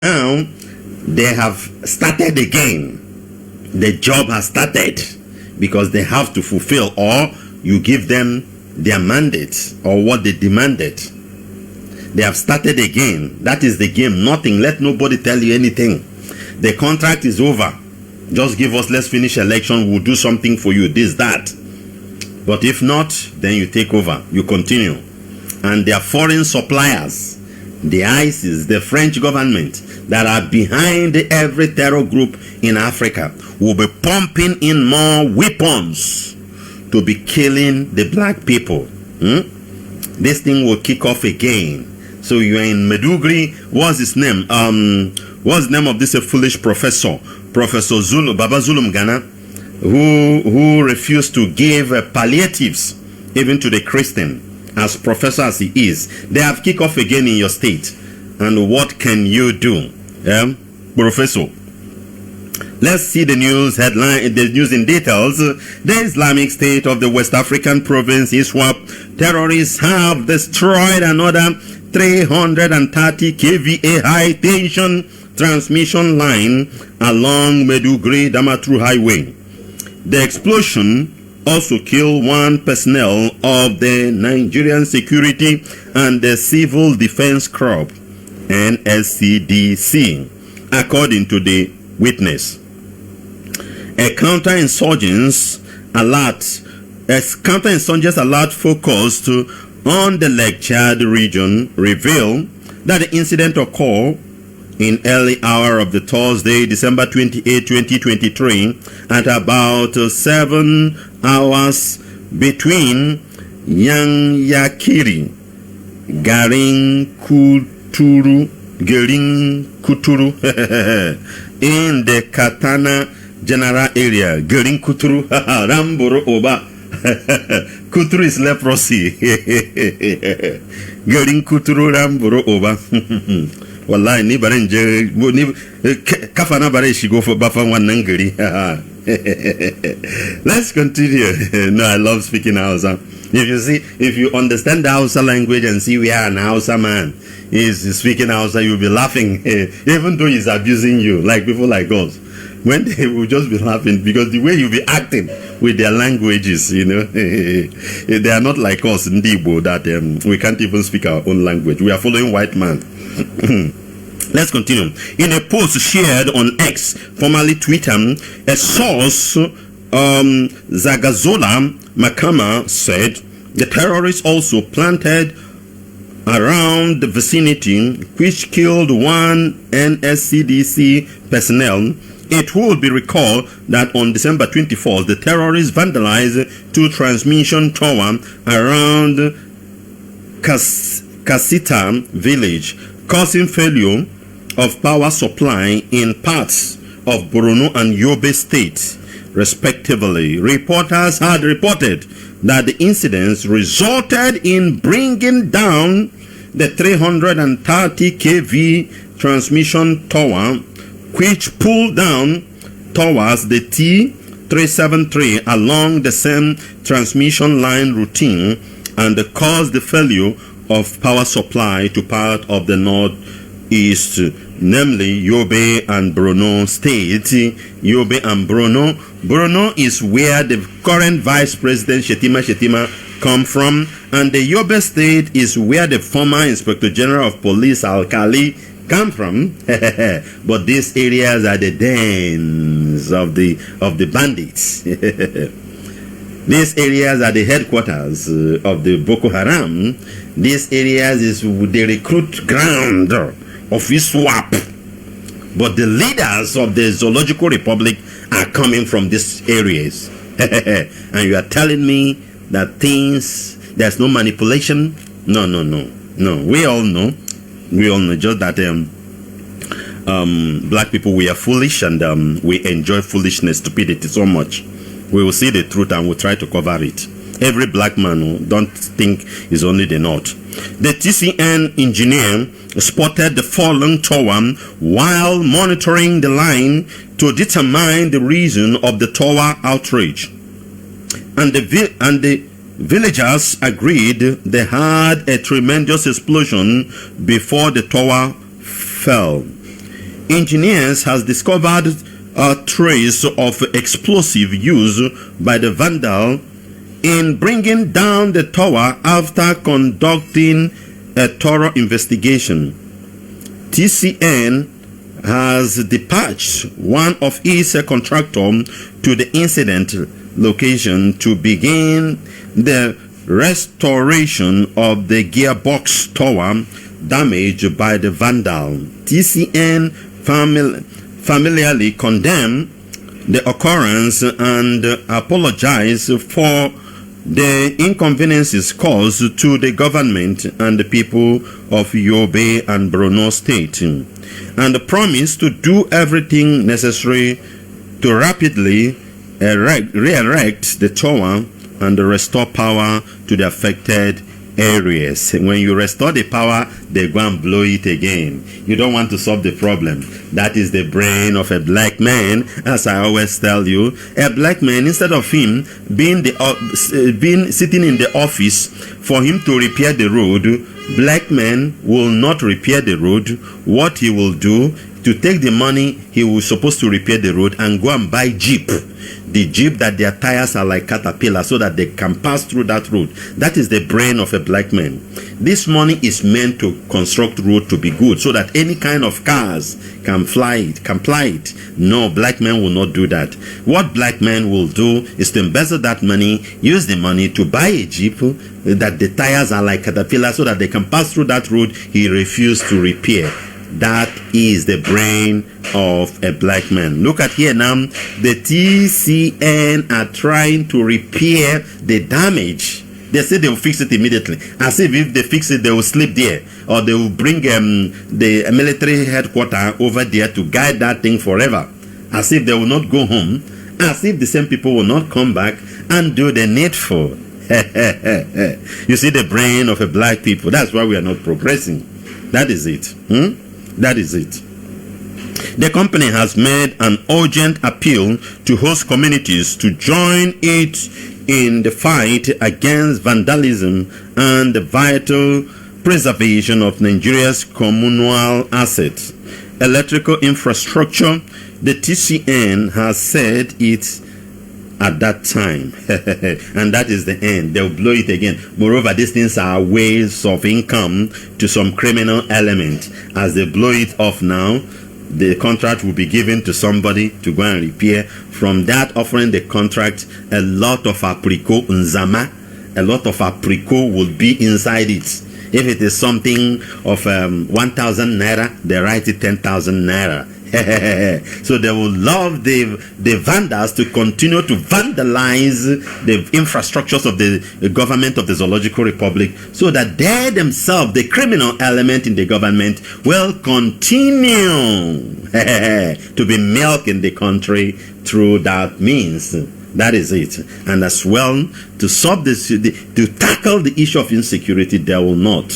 Now they have started again. The job has started because they have to fulfill, or you give them their mandate or what they demanded. They have started again. That is the game. Nothing. Let nobody tell you anything. The contract is over. Just give us, let's finish election, we'll do something for you, this, that. But if not, then you take over, you continue. And their foreign suppliers, the ISIS, the French government that are behind every terror group in Africa, will be pumping in more weapons to be killing the black people. This thing will kick off again. So you're in Medugri. What's his name? What's the name of this foolish professor? Professor Zulu, Baba Zulum Ghana, who refused to give palliatives even to the Christian, as professor as he is. They have kicked off again in your state. And what can you do? Professor, let's see the news headline, the news in details. The Islamic State of the West African province ISWAP terrorists have destroyed another 330 kVA high tension transmission line along Medugri Damaturu Highway. The explosion also killed one personnel of the Nigerian Security and the Civil Defense Corps (NSCDC), according to the witness. A counterinsurgents alert focused on the Lake Chad region revealed that the incident occurred in early hour of the Thursday, December 28, 2023, at about 7 hours between Yanyakiri, Garin Kuturu in the Katana general area. Garin Kuturu, Ramboro Oba. Kuturu is leprosy. Garin Kuturu, Ramboro Oba. Wallahi ni barenje ni kafana bare shigo for bafa wanangiri. Let's continue. No, I love speaking Hausa. If you understand the Hausa language and see we are an Hausa man is speaking Hausa, you'll be laughing, even though he's abusing you, like people like us. When they will just be laughing because the way you'll be acting with their languages, you know, they are not like us in Igbo that we can't even speak our own language. We are following white man. Let's continue. In a post shared on X, formerly Twitter, a source, Zagazola Makama, said the terrorists also planted around the vicinity, which killed one NSCDC personnel. It would be recalled that on December 24th, the terrorists vandalized 2 transmission towers around Kasita village, causing failure of power supply in parts of Borno and Yobe states, respectively. Reporters had reported that the incidents resulted in bringing down the 330 kV transmission tower, which pulled down towards the T373 along the same transmission line routine and caused the failure of power supply to part of the northeast, namely Yobe and Borno states. Yobe and Borno. Borno is where the current Vice President Shetima come from, and the Yobe state is where the former Inspector General of Police Alkali come from. But these areas are the dens of the bandits. These areas are the headquarters of the Boko Haram. These areas is the recruit ground of ISWAP. But the leaders of the Zoological Republic are coming from these areas. And you are telling me that there's no manipulation? No. We all know just that black people, we are foolish, and we enjoy foolishness, stupidity so much. We will see the truth and we'll try to cover it. Every black man don't think is only the north. The TCN engineer spotted the fallen tower while monitoring the line to determine the reason of the tower outrage. And the villagers agreed they had a tremendous explosion before the tower fell. Engineers has discovered a trace of explosive used by the vandal in bringing down the tower after conducting a thorough investigation. TCN has dispatched one of its contractors to the incident location to begin the restoration of the gearbox tower damaged by the vandal. TCN familiarly condemned the occurrence and apologized for the inconveniences caused to the government and the people of Yobe and Borno State, and promised to do everything necessary to rapidly re-erect the tower and restore power to the affected areas. When you restore the power, they go and blow it again. You don't want to solve the problem. That is the brain of a black man. As I always tell you, a black man, instead of him being sitting in the office for him to repair the road, black man will not repair the road. What he will do, to take the money he was supposed to repair the road and go and buy Jeep. The Jeep that their tires are like caterpillar, so that they can pass through that road. That is the brain of a black man. This money is meant to construct road to be good, so that any kind of cars can ply it. No, black man will not do that. What black man will do is to embezzle that money, use the money to buy a Jeep that the tires are like caterpillar, so that they can pass through that road he refused to repair. That is the brain of a black man. Look at here now. The TCN are trying to repair the damage. They say they will fix it immediately. As if they fix it, they will sleep there. Or they will bring the military headquarters over there to guide that thing forever. As if they will not go home. As if the same people will not come back and do the needful. You see the brain of a black people. That's why we are not progressing. That is it. That is it. The company has made an urgent appeal to host communities to join it in the fight against vandalism and the vital preservation of Nigeria's communal assets. Electrical infrastructure, the TCN has said it at that time. And that is the end. They'll blow it again. Moreover, these things are ways of income to some criminal element. As they blow it off now, the contract will be given to somebody to go and repair. From that offering the contract, a lot of apricot nzama, a lot of apricot will be inside it. If it is something of 1,000 naira, they write it 10,000 naira. So they will love the vandals to continue to vandalize the infrastructures of the government of the Zoological Republic, so that they themselves, the criminal element in the government, will continue to be milking the country through that means. That is it. And as well, to solve this, to tackle the issue of insecurity, they will not.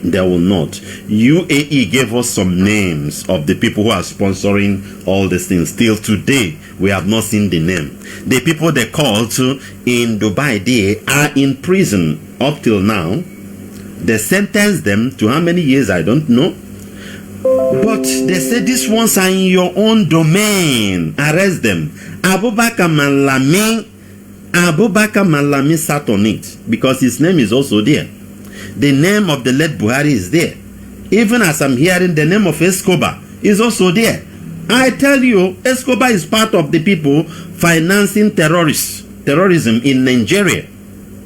They will not. UAE gave us some names of the people who are sponsoring all these things. Till today, we have not seen the name. The people they called in Dubai, they are in prison up till now. They sentenced them to how many years, I don't know. But they say these ones are in your own domain. Arrest them. Abubakar Malami sat on it because his name is also there. The name of the late Buhari is there. Even as I'm hearing, the name of Escobar is also there. I tell you, Escobar is part of the people financing terrorism in Nigeria.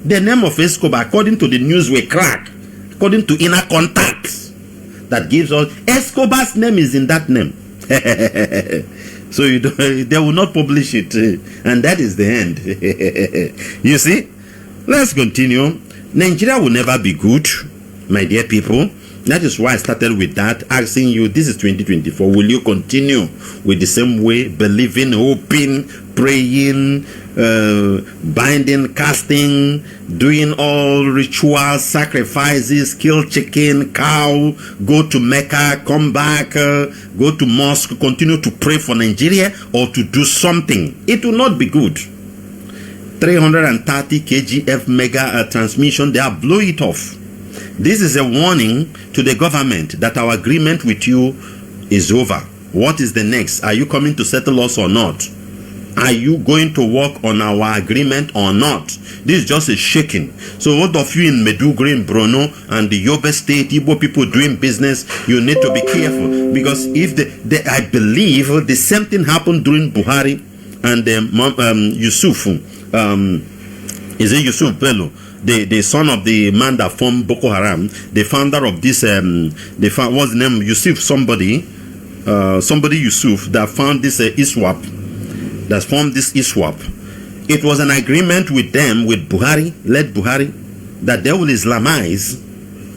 The name of Escobar, according to the news we crack, according to inner contacts, that gives us, Escobar's name is in that name. So they will not publish it, and that is the end. You see? Let's continue. Nigeria will never be good, my dear people. That is why I started with that, asking you, this is 2024. Will you continue with the same way, believing, hoping, praying, binding, casting, doing all rituals, sacrifices, kill chicken, cow, go to Mecca, come back, go to mosque, continue to pray for Nigeria, or to do something? It will not be good. 330 kgf mega transmission, they have blown it off. This is a warning to the government that our agreement with you is over. What is the next? Are you coming to settle us or not? Are you going to work on our agreement or not? This is just a shaking. So what of you in Meduguri, in Bruno, and the Yobe State, Igbo people doing business, you need to be careful. Because if I believe the same thing happened during Buhari and Yusuf. Is it Yusuf Bello? The son of the man that formed Boko Haram, the founder of this, what's the name? Yusuf somebody Yusuf that found this ISWAP. That formed this ISWAP. It was an agreement with them, with Buhari, led Buhari, that they will Islamize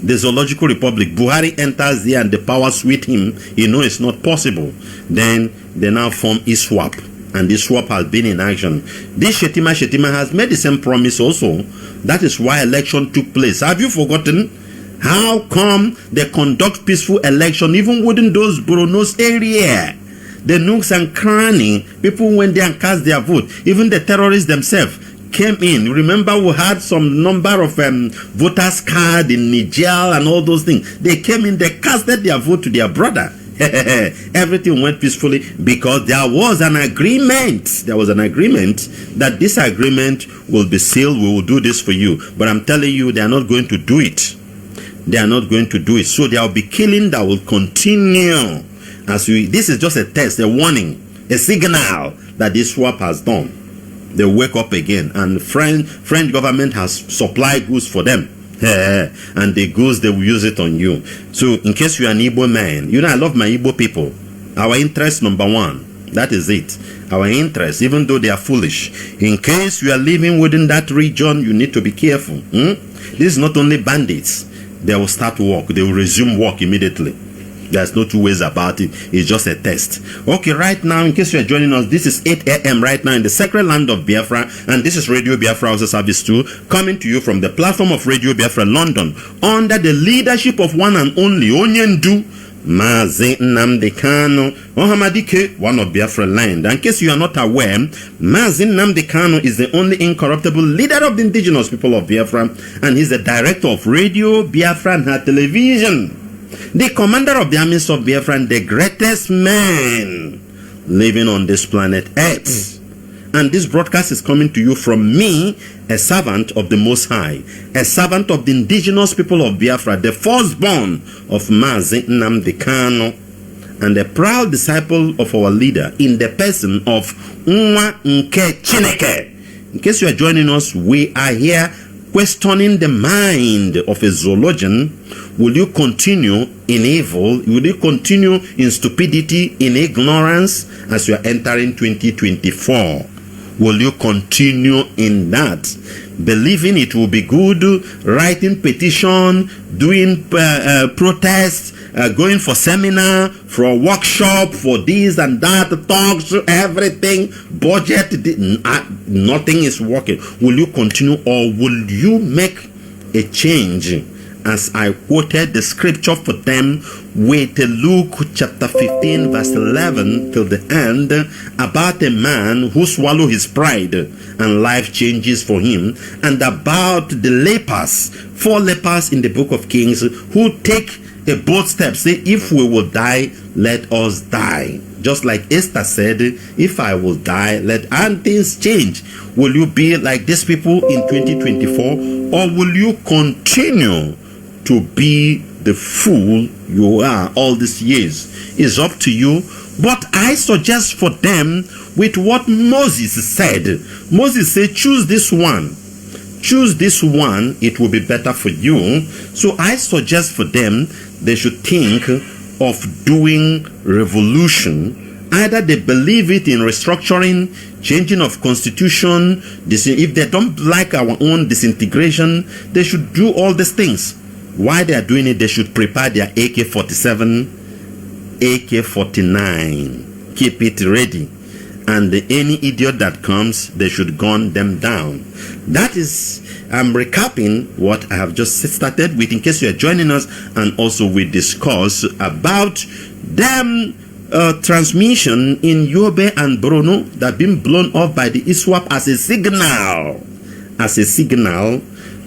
the Zoological Republic. Buhari enters there and the power with him. You know it's not possible. Then they now form ISWAP, and this swap has been in action. This Shetima has made the same promise also. That is why election took place. Have you forgotten? How come they conduct peaceful election even within those Borno's area? The nooks and cranny, people went there and cast their vote. Even the terrorists themselves came in. Remember, we had some number of voters card in Niger and all those things. They came in, they casted their vote to their brother. Everything went peacefully because there was an agreement. There was an agreement that this agreement will be sealed. We will do this for you. But I'm telling you, they are not going to do it. They are not going to do it. So there will be killing that will continue. This is just a test, a warning, a signal that this swap has done. They wake up again, and French government has supplied goods for them, and the goods they will use it on you. So in case you are an Igbo man, you know I love my Igbo people. Our interest number one, that is it. Our interest, even though they are foolish. In case you are living within that region, you need to be careful. This is not only bandits. They will start work. They will resume work immediately. There's no two ways about it. It's just a test. Okay, right now, in case you are joining us, this is 8 a.m. right now in the sacred land of Biafra, and this is Radio Biafra also Service 2, coming to you from the platform of Radio Biafra London, under the leadership of one and only Onyendu Mazi Ohamadike, one of Biafra land. In case you are not aware, Mazi is the only incorruptible leader of the indigenous people of Biafra, and he's the director of Radio Biafra and her television. The commander of the armies of Biafra and the greatest man living on this planet Earth. And this broadcast is coming to you from me, a servant of the Most High, a servant of the indigenous people of Biafra, the firstborn of Mazi Nnamdi Kanu, and a proud disciple of our leader in the person of Nwachineke. In case you are joining us, we are here questioning the mind of a zoologian. Will you continue in evil? Will you continue in stupidity, in ignorance as you are entering 2024? Will you continue in that? Believing it will be good, writing petition, doing protests, going for seminar, for a workshop, for this and that, talks, everything, budget, nothing is working. Will you continue, or will you make a change? As I quoted the scripture for them with Luke chapter 15 verse 11 till the end, about a man who swallowed his pride and life changes for him, and about the lepers, 4 lepers in the book of Kings, who take a bold step, say, if we will die, let us die. Just like Esther said, if I will die, and things change. Will you be like these people in 2024, or will you continue to be the fool you are all these years? Is up to you. But I suggest for them with what Moses said. Moses said, choose this one. Choose this one, it will be better for you. So I suggest for them, they should think of doing revolution. Either they believe it in restructuring, changing of constitution. If they don't like our own disintegration, they should do all these things. While they are doing it, they should prepare their AK-47, AK-49. Keep it ready. And any idiot that comes, they should gun them down. That is, I'm recapping what I have just started with in case you are joining us, and also we discuss about them transmission in Yobe and Bruno that been blown off by the ISWAP as a signal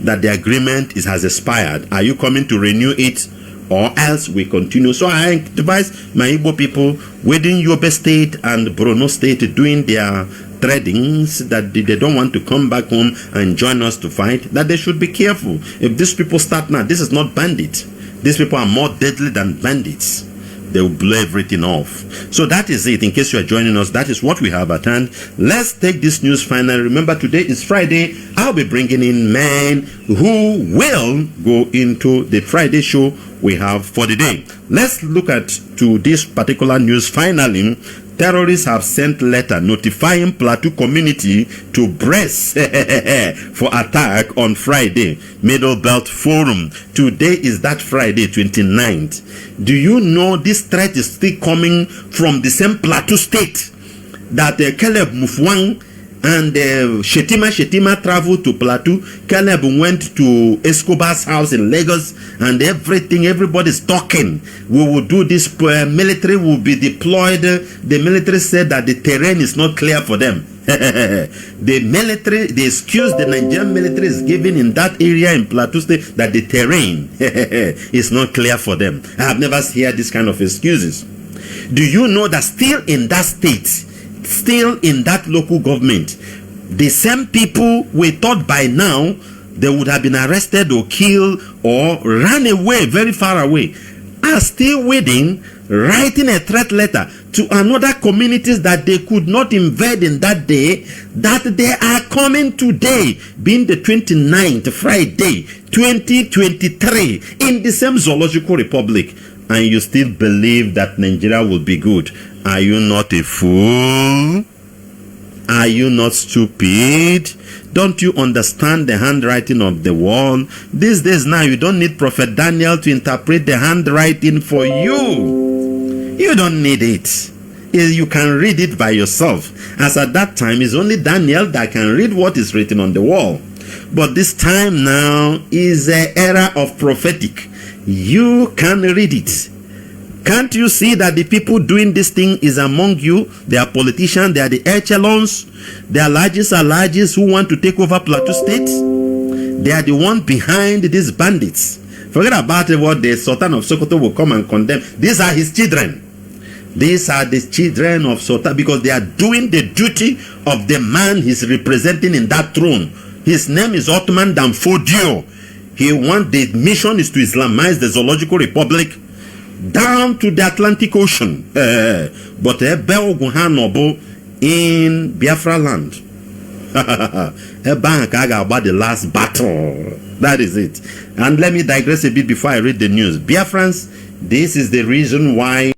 that the agreement has expired. Are you coming to renew it, or else we continue. So I advise my Igbo people within Yobe State and Borno State doing their tradings, that they don't want to come back home and join us to fight, that they should be careful. If these people start now, this is not bandits. These people are more deadly than bandits. They will blow everything off. So that is it. In case you are joining us, that is what we have at hand. Let's take this news finally. Remember, today is Friday. I'll be bringing in men who will go into the Friday show we have for the day. Let's look at to this particular news finally. Terrorists have sent letter notifying Plateau community to brace for attack on Friday. Middle Belt Forum. Today is that Friday, 29th. Do you know this threat is still coming from the same Plateau state that Caleb Mufwang and Shetima traveled to Plateau? Caleb went to Escobar's house in Lagos, and everybody's talking. We will do this, military will be deployed. The military said that the terrain is not clear for them. The excuse the Nigerian military is giving in that area in Plateau State, that the terrain is not clear for them. I have never heard this kind of excuses. Do you know that still in that state, still in that local government, the same people we thought by now they would have been arrested or killed or ran away very far away, are still waiting, writing a threat letter to another communities that they could not invade in that day, that they are coming today, being the 29th Friday 2023, in the same zoological republic. And you still believe that Nigeria will be good. Are you not a fool? Are you not stupid? Don't you understand the handwriting of the wall? These days now, you don't need Prophet Daniel to interpret the handwriting for you. You don't need it. You can read it by yourself. As at that time, it's only Daniel that can read what is written on the wall. But this time now is an era of prophetic. You can read it. Can't you see that the people doing this thing is among you? They are politicians, they are the echelons, they are largest who want to take over Plateau State. They are the one behind these bandits. Forget about what the Sultan of Sokoto will come and condemn. These are his children. These are the children of Sultan, because they are doing the duty of the man he's representing in that throne. His name is Ottoman Danfodio. The mission is to Islamize the Zoological Republic down to the Atlantic Ocean. But in Biafra land. About the last battle. That is it. And let me digress a bit before I read the news. Biafrans, this is the reason why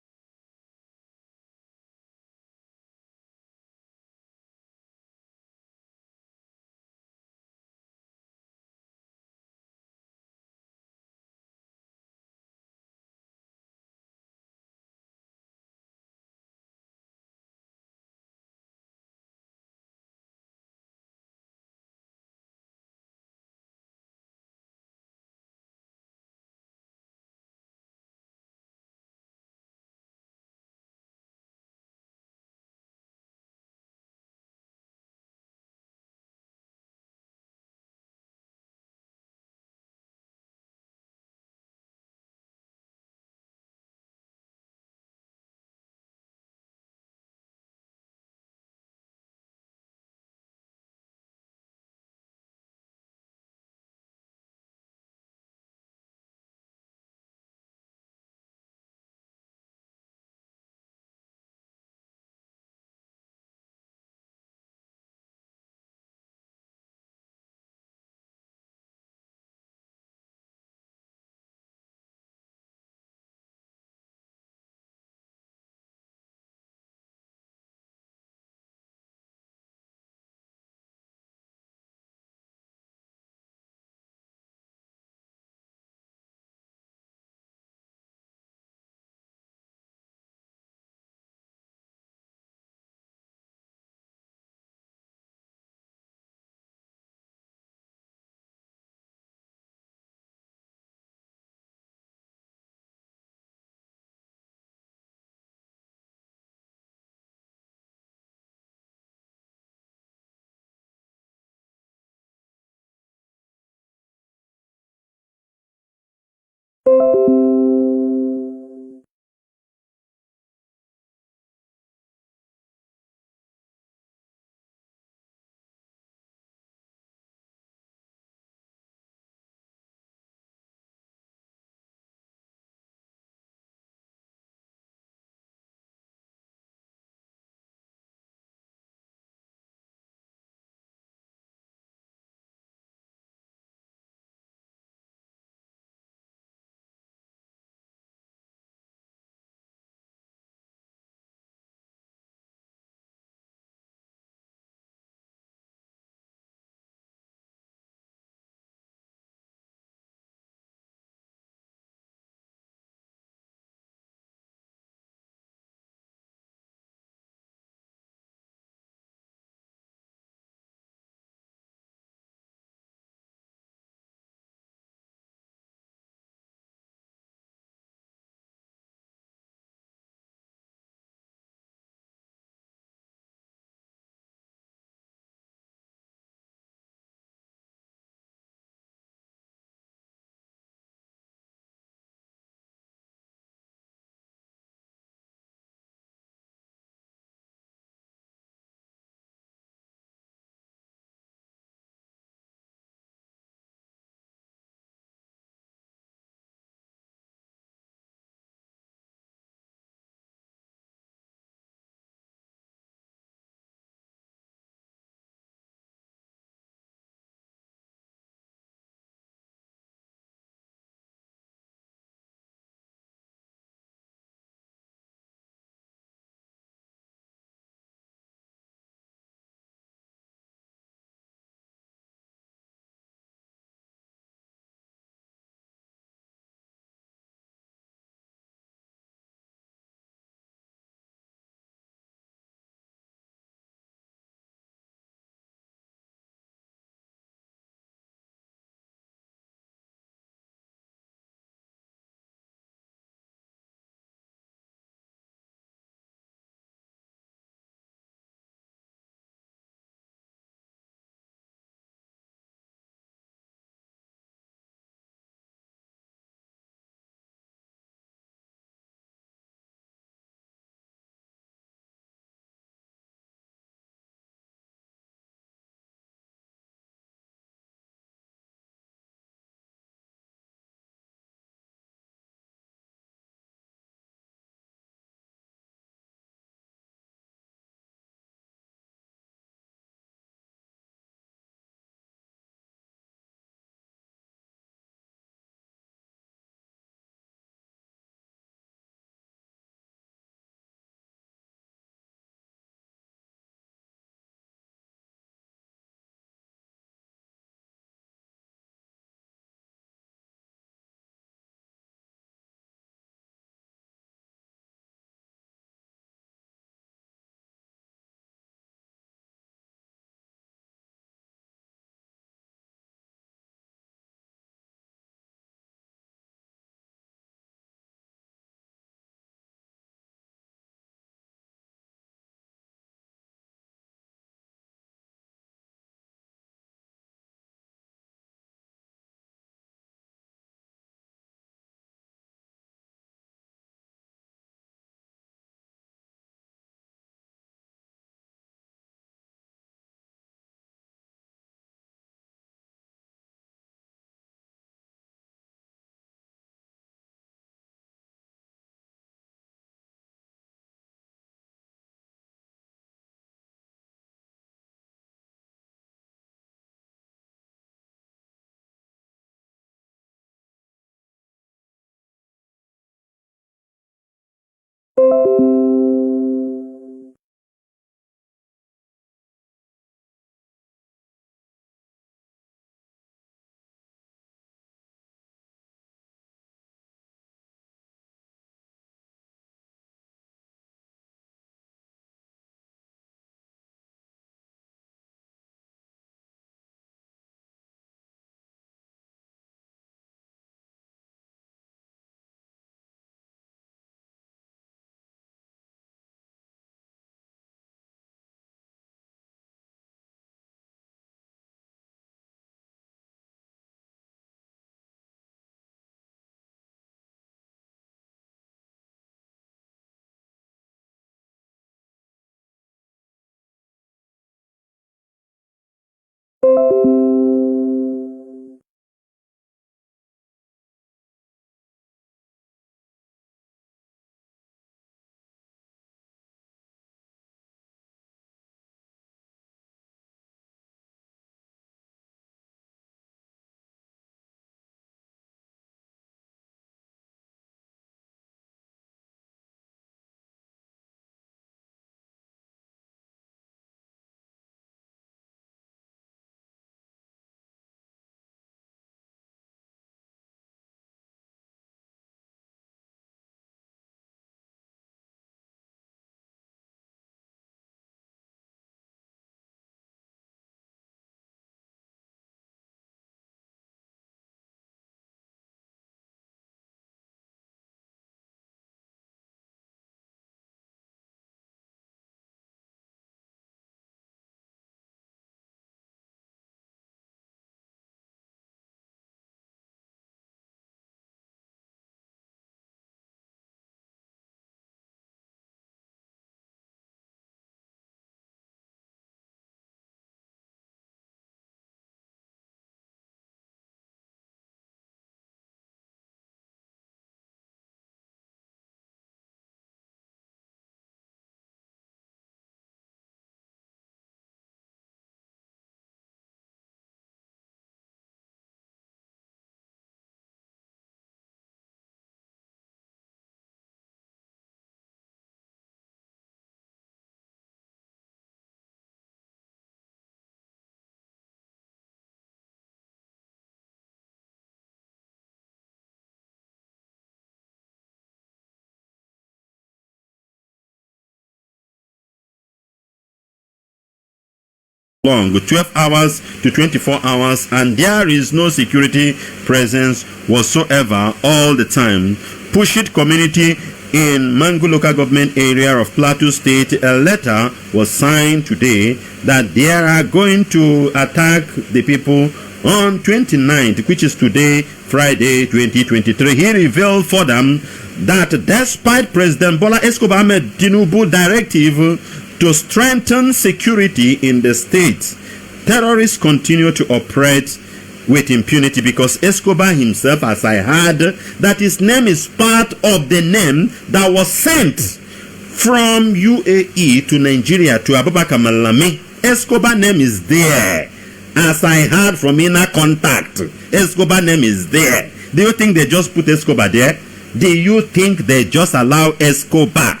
long, 12 hours to 24 hours, and there is no security presence whatsoever all the time. Pushit community in Mangu local government area of Plateau State, a letter was signed today that they are going to attack the people on 29th, which is today, Friday 2023. He revealed for them that despite President Bola Escobar Ahmed Tinubu directive to strengthen security in the state, terrorists continue to operate with impunity, because Escobar himself, as I heard, that his name is part of the name that was sent from UAE to Nigeria to Abubakar Malami. Escobar name is there. As I heard from inner contact, Escobar name is there. Do you think they just put Escobar there? Do you think they just allow Escobar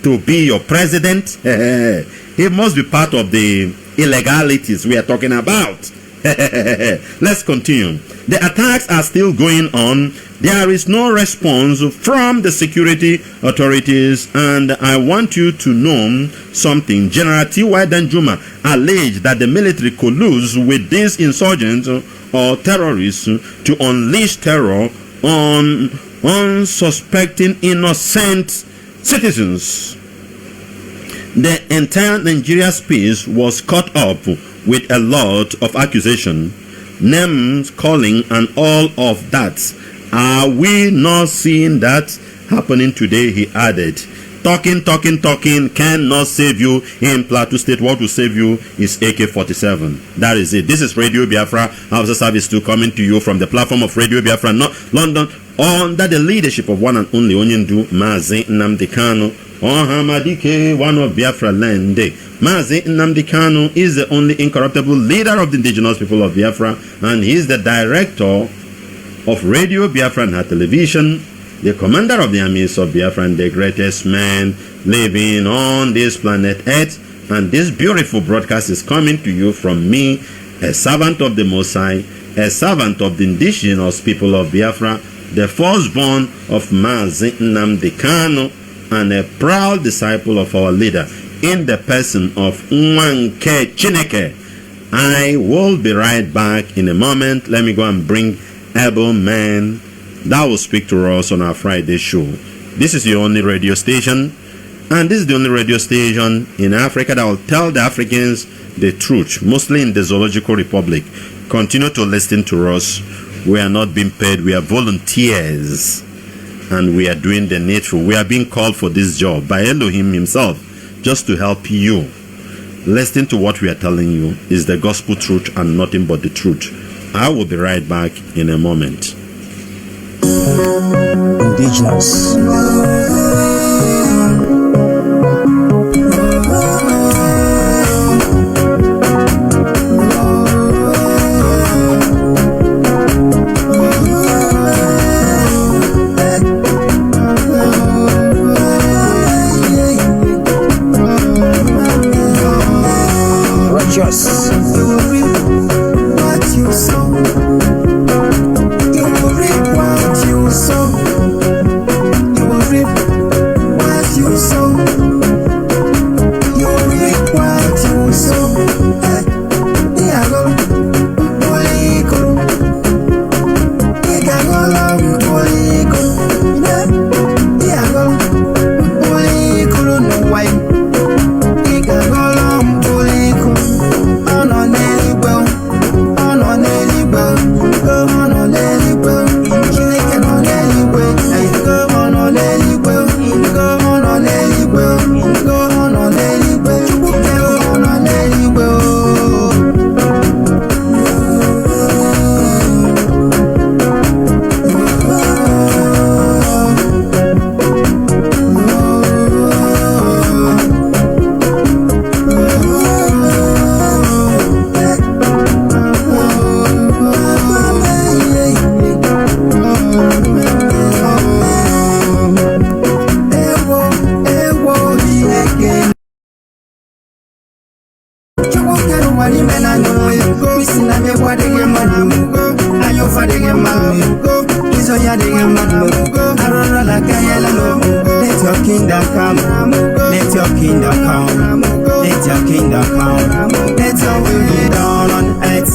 to be your president? He must be part of the illegalities we are talking about. Let's continue. The attacks are still going on. There is no response from the security authorities, and I want you to know something. General T.Y. Danjuma alleged that the military colludes with these insurgents or terrorists to unleash terror on unsuspecting innocent citizens. The entire Nigeria space was caught up with a lot of accusation, names calling, and all of that. Are we not seeing that happening today? He added. Talking cannot save you in Plateau State. What will save you is AK-47. That is it. This is Radio Biafra, Hausa Service 2, coming to you from the platform of Radio Biafra, London, under the leadership of one and only Onyendu Mazi Nnamdi Kanu. Ohamadike, one of Biafra land. Mazi Nnamdi Kanu is the only incorruptible leader of the indigenous people of Biafra, and he is the director of Radio Biafra and her television, the commander of the armies of Biafra and the greatest man living on this planet Earth. And this beautiful broadcast is coming to you from me, a servant of the Most High, a servant of the indigenous people of Biafra, the firstborn of Mazi and a proud disciple of our leader, in the person of Nwachineke. I will be right back in a moment. Let me go and bring able man that will speak to us on our Friday show. This is your only radio station, and this is the only radio station in Africa that will tell the Africans the truth, mostly in the Zoological Republic. Continue to listen to us. We are not being paid. We are volunteers, and we are doing the needful. We are being called for this job by Elohim himself, just to help you. Listen to what we are telling you is the gospel truth and nothing but the truth. I will be right back in a moment. Indigenous. Just you will reap what you sow. You will reap what you sow. You will reap what you sow. You will reap what you sow. Let your kingdom come. Let your kingdom come. Let your kingdom come. Let your will be done on earth.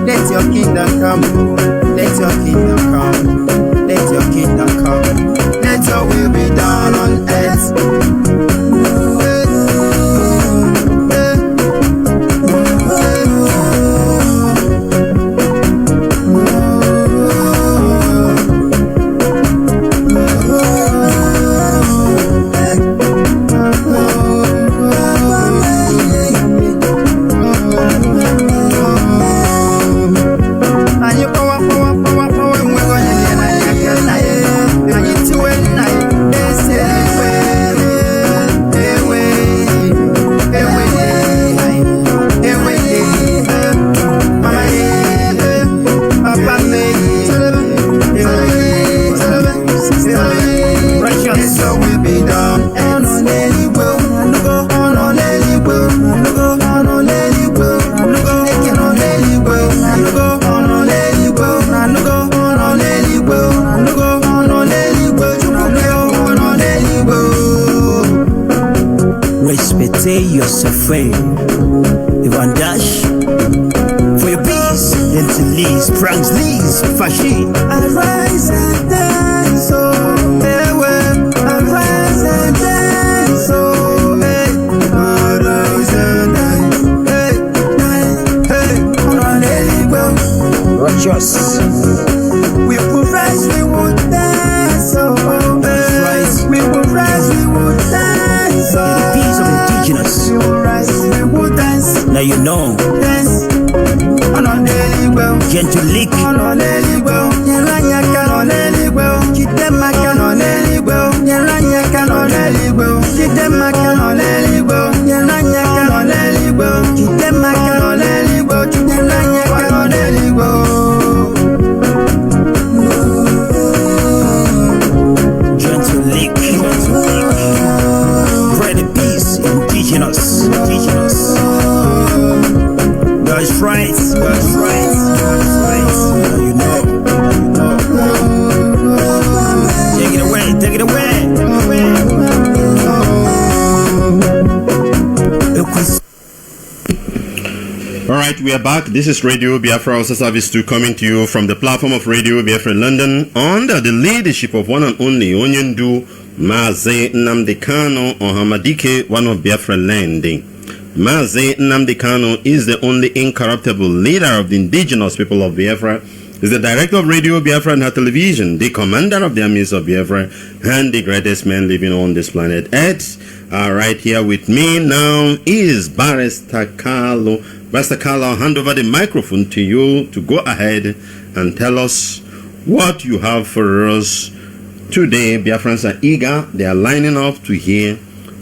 Let your kingdom come. Let your kingdom come. Let your kingdom come. Let your will be done on earth. Respectez your suffering. Ivan Dash for your peace. Into Lee's, Pranks Lee's, Fashi. Arise and dance, oh, hey, well. Arise and dance, oh, hey. Arise and dance, hey. know. Yes. Gentle lick. Gentle lick. Pray the peace, indigenous. God's rights. You know. Take it away. All right, we are back. This is Radio Biafra, also service 2, coming to you from the platform of Radio Biafra in London under the leadership of one and only Onyendu Mazi Nnamdi Kanu Ohamadike, one of Biafra land. Mazi Nnamdi Kanu is the only incorruptible leader of the indigenous people of Biafra. Is the director of Radio Biafra and her television, the commander of the armies of Biafra, and the greatest man living on this planet Earth. Right here with me now is Barrister Carlo. Barrister Carlo, I'll hand over the microphone to you to go ahead and tell us what you have for us today. Biafrans are eager. They are lining up to hear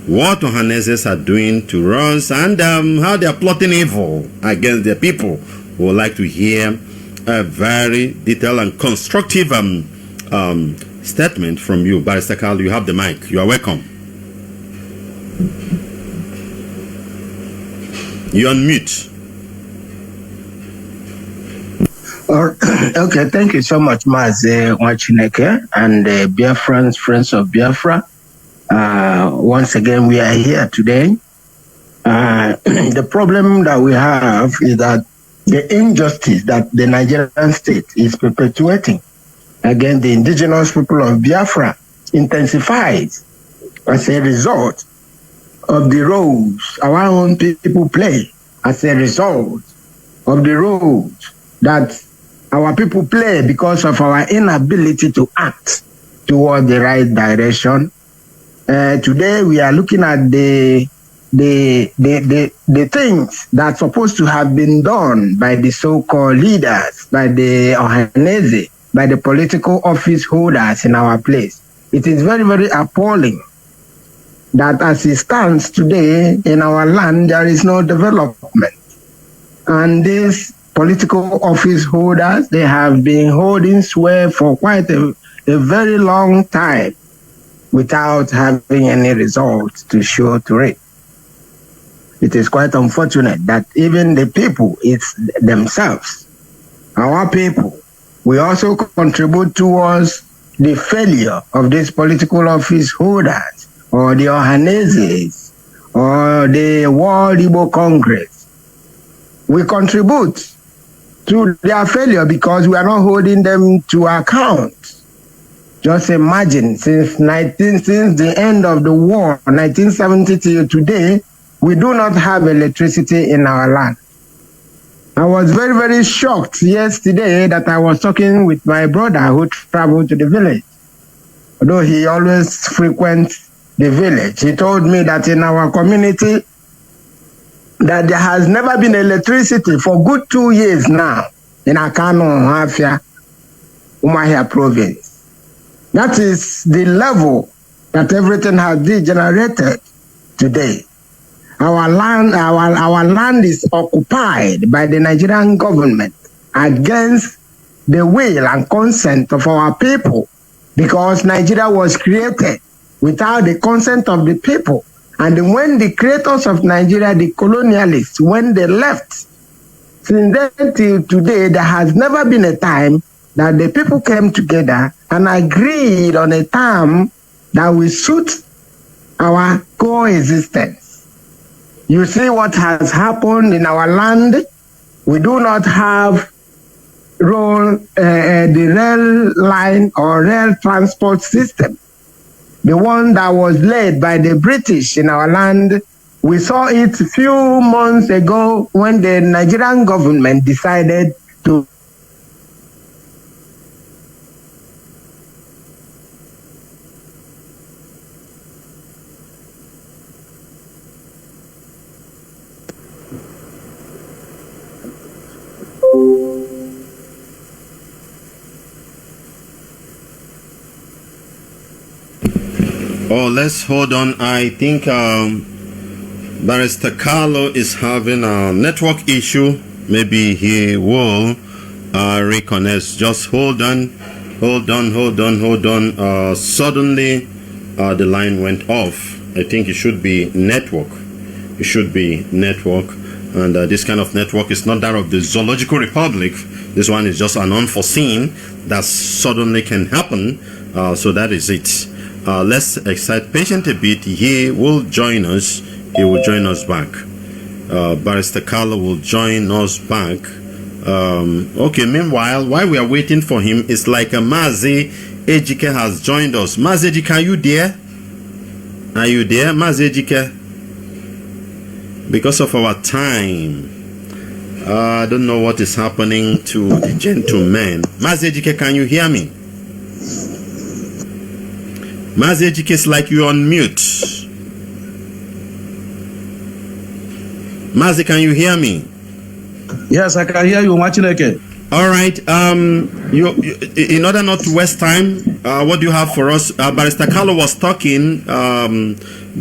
what Ohanezes are doing to us and how they are plotting evil against their people. We would like to hear a very detailed and constructive statement from you. Barrister Carlo, you have the mic. You are welcome. You unmute. Okay, thank you so much, Mazi, Nwachineke, and Biafrans, friends of Biafra. Once again, we are here today. The problem that we have is that the injustice that the Nigerian state is perpetuating against the indigenous people of Biafra intensifies as a result of the roles our own people play, as a result of the roles that our people play because of our inability to act toward the right direction. Today we are looking at the things that's supposed to have been done by the so-called leaders, by the Ohaneze, by the political office holders in our place. It is very, very appalling that as it stands today in our land, there is no development. And these political office holders, they have been holding sway for quite a very long time without having any results to show to it. It is quite unfortunate that even the people, it's themselves, our people, we also contribute towards the failure of these political office holders or the Ohanezes or the World Igbo Congress. We contribute to their failure because we are not holding them to account. Just imagine, since the end of the war, 1970 till today, we do not have electricity in our land. I was very, very shocked yesterday that I was talking with my brother who traveled to the village. Although he always frequents the village, he told me that in our community that there has never been electricity for good 2 years now in Akano, Hafia, Umahia province. That is the level that everything has degenerated today. Our land is occupied by the Nigerian government against the will and consent of our people, because Nigeria was created without the consent of the people. And when the creators of Nigeria, the colonialists, when they left, since then till today, there has never been a time that the people came together and agreed on a term that will suit our coexistence. You see what has happened in our land. We do not have the rail line or rail transport system. The one that was led by the British in our land, we saw it a few months ago when the Nigerian government decided to Oh, let's hold on. I think Barrister Carlo is having a network issue. Maybe he will reconnect. Just hold on. Suddenly the line went off. I think it should be network. And this kind of network is not that of the Zoological Republic. This one is just an unforeseen that suddenly can happen. So that is it. Let's excite patient a bit. He will join us. He will join us back. Barrister Carlo will join us back. Okay, meanwhile, while we are waiting for him, it's like a Mazi Ejike has joined us. Mazi Ejike, are you there? Are you there, Mazi Ejike? Because of our time, I don't know what is happening to the gentleman. Mazi Ejike, can you hear me? Mazi Ejike, is like you're on mute. Mazi, can you hear me? Yes, I can hear you, Nwachineke. All right. You, in order not to waste time, what do you have for us? Barrister Carlo was talking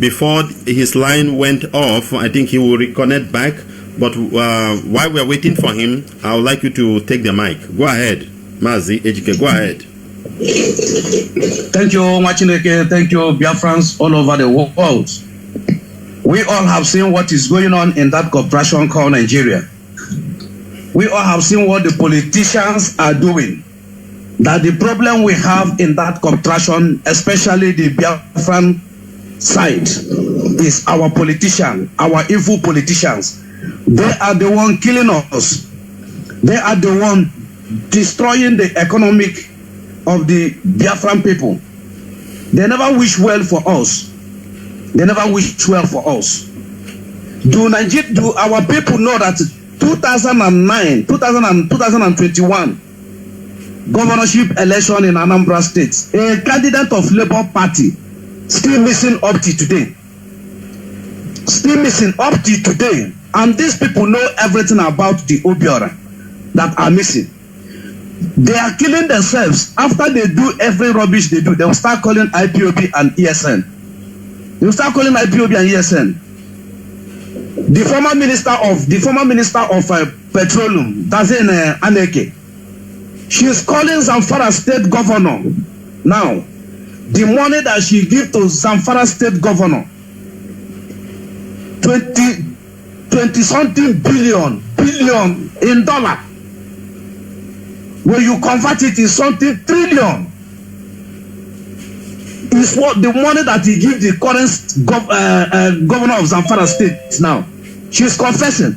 before his line went off. I think he will reconnect back. But while we are waiting for him, I would like you to take the mic. Go ahead, Mazi Ejike. Go ahead. Thank you, Nwachineke. Thank you, Biafrans all over the world. We all have seen what is going on in that corporation called Nigeria. We all have seen what the politicians are doing. That the problem we have in that corporation, especially the Biafran side, is our politicians, our evil politicians. They are the one killing us. They are the one destroying the economic of the Biafran people. They never wish well for us. They never wish well for us. Do our people know that 2009, 2021 governorship election in Anambra State, a candidate of Labour Party still missing up to today. Still missing up to today. And these people know everything about the Obiora that are missing. They are killing themselves. After they do every rubbish they do, they will start calling IPOB and ESN. They will start calling IPOB and ESN. The former minister of petroleum, Dazin Aneke, she is calling Zamfara state governor now. The money that she give to Zamfara state governor, 20 something billion in dollar. When you convert it in something trillion, is what the money that he give the current governor of Zamfara state now. She's confessing.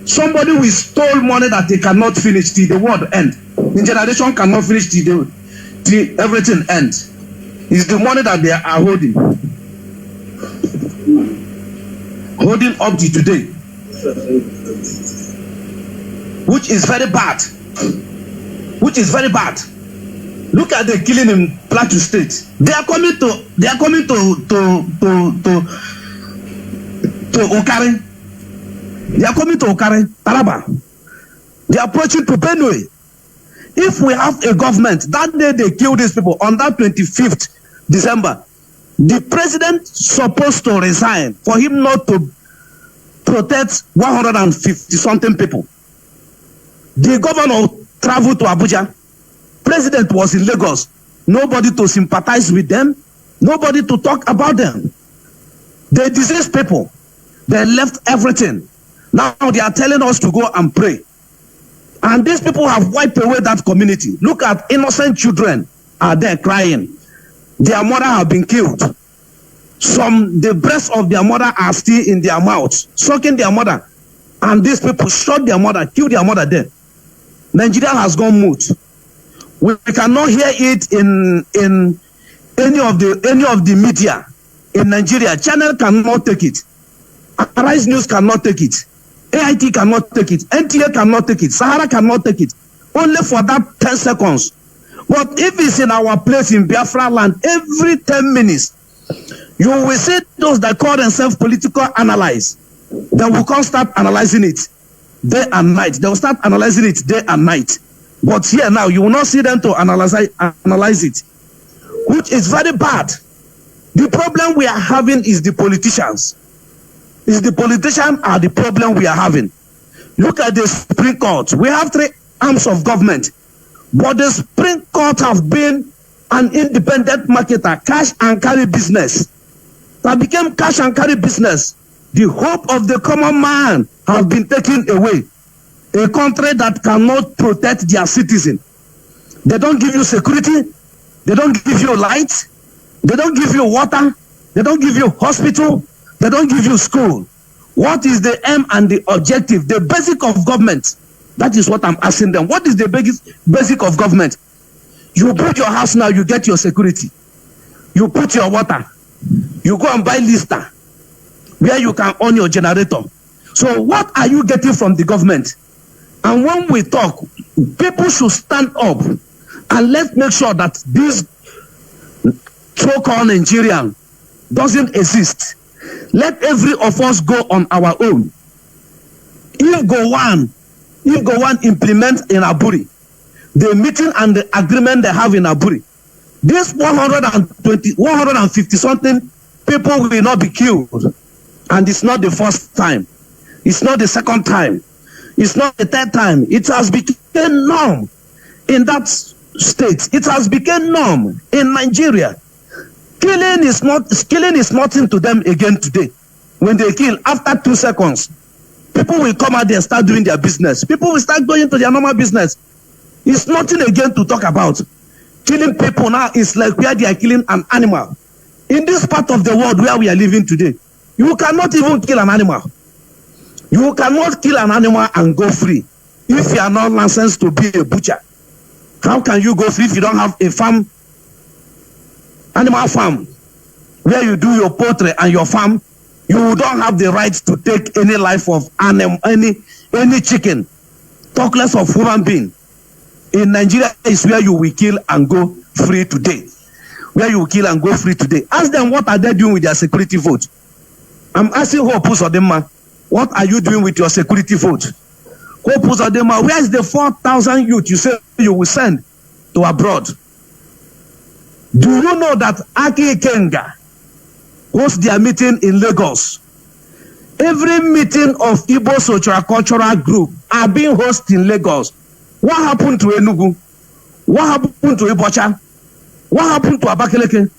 Somebody will stole money that they cannot finish till the world end. The generation cannot finish till everything ends. It's the money that they are holding up to today, which is very bad. Look at the killing in Plateau State. They are coming to Okare. They are coming to Okare, Taraba. They are approaching to Benue. If we have a government, that day they kill these people on that 25th December, the president supposed to resign for him not to protect 150 something people. The governor traveled to Abuja. President was in Lagos. Nobody to sympathize with them. Nobody to talk about them. They diseased people. They left everything. Now they are telling us to go and pray. And these people have wiped away that community. Look at innocent children are there crying. Their mother have been killed. The breasts of their mother are still in their mouths, sucking their mother. And these people shot their mother, killed their mother there. Nigeria has gone mute. We cannot hear it in any of the media in Nigeria. Channel cannot take it. Arise News cannot take it. AIT cannot take it. NTA cannot take it. Sahara cannot take it. Only for that 10 seconds. But if it's in our place in Biafra land, every 10 minutes, you will see those that call themselves political analysts. They will come start analyzing it day and night. They will start analyzing it day and night. But here now, you will not see them to analyze it, which is very bad. The problem we are having is the politicians. Is the politicians are the problem we are having. Look at the Supreme Court. We have three arms of government, but the Supreme Court have been an independent marketer, cash and carry business. That became cash and carry business. The hope of the common man have been taken away. A country that cannot protect their citizen. They don't give you security. They don't give you light. They don't give you water. They don't give you hospital. They don't give you school. What is the aim and the objective? The basic of government. That is what I'm asking them. What is the basic of government? You build your house now, you get your security. You put your water. You go and buy lister where you can own your generator. So what are you getting from the government? And when we talk, people should stand up and let's make sure that this so-called Nigerian doesn't exist. Let every of us go on our own. If go one implement in Aburi, the meeting and the agreement they have in Aburi, this 150 something people will not be killed. And it's not the first time. It's not the second time. It's not the third time. It has become norm in that state. It has become norm in Nigeria. Killing is nothing to them again today. When they kill, after 2 seconds, people will come out there and start doing their business. People will start going to their normal business. It's nothing again to talk about. Killing people now is like where they are killing an animal. In this part of the world where we are living today, you cannot even kill an animal. You cannot kill an animal and go free. If you are not licensed to be a butcher, how can you go free if you don't have a farm, animal farm, where you do your poultry and your farm? You don't have the right to take any life of animal, any chicken, talk less of human being. In Nigeria is where you will kill and go free today. Where you will kill and go free today. Ask them what are they doing with their security vote. I'm asking Hope Uzodimma, what are you doing with your security vote? Hope Uzodimma, where is the 4,000 youth you say you will send to abroad? Do you know that Aki Ikenga hosts their meeting in Lagos? Every meeting of Igbo socio-cultural group are being hosted in Lagos. What happened to Enugu? What happened to Ibocha? What happened to Abakaliki?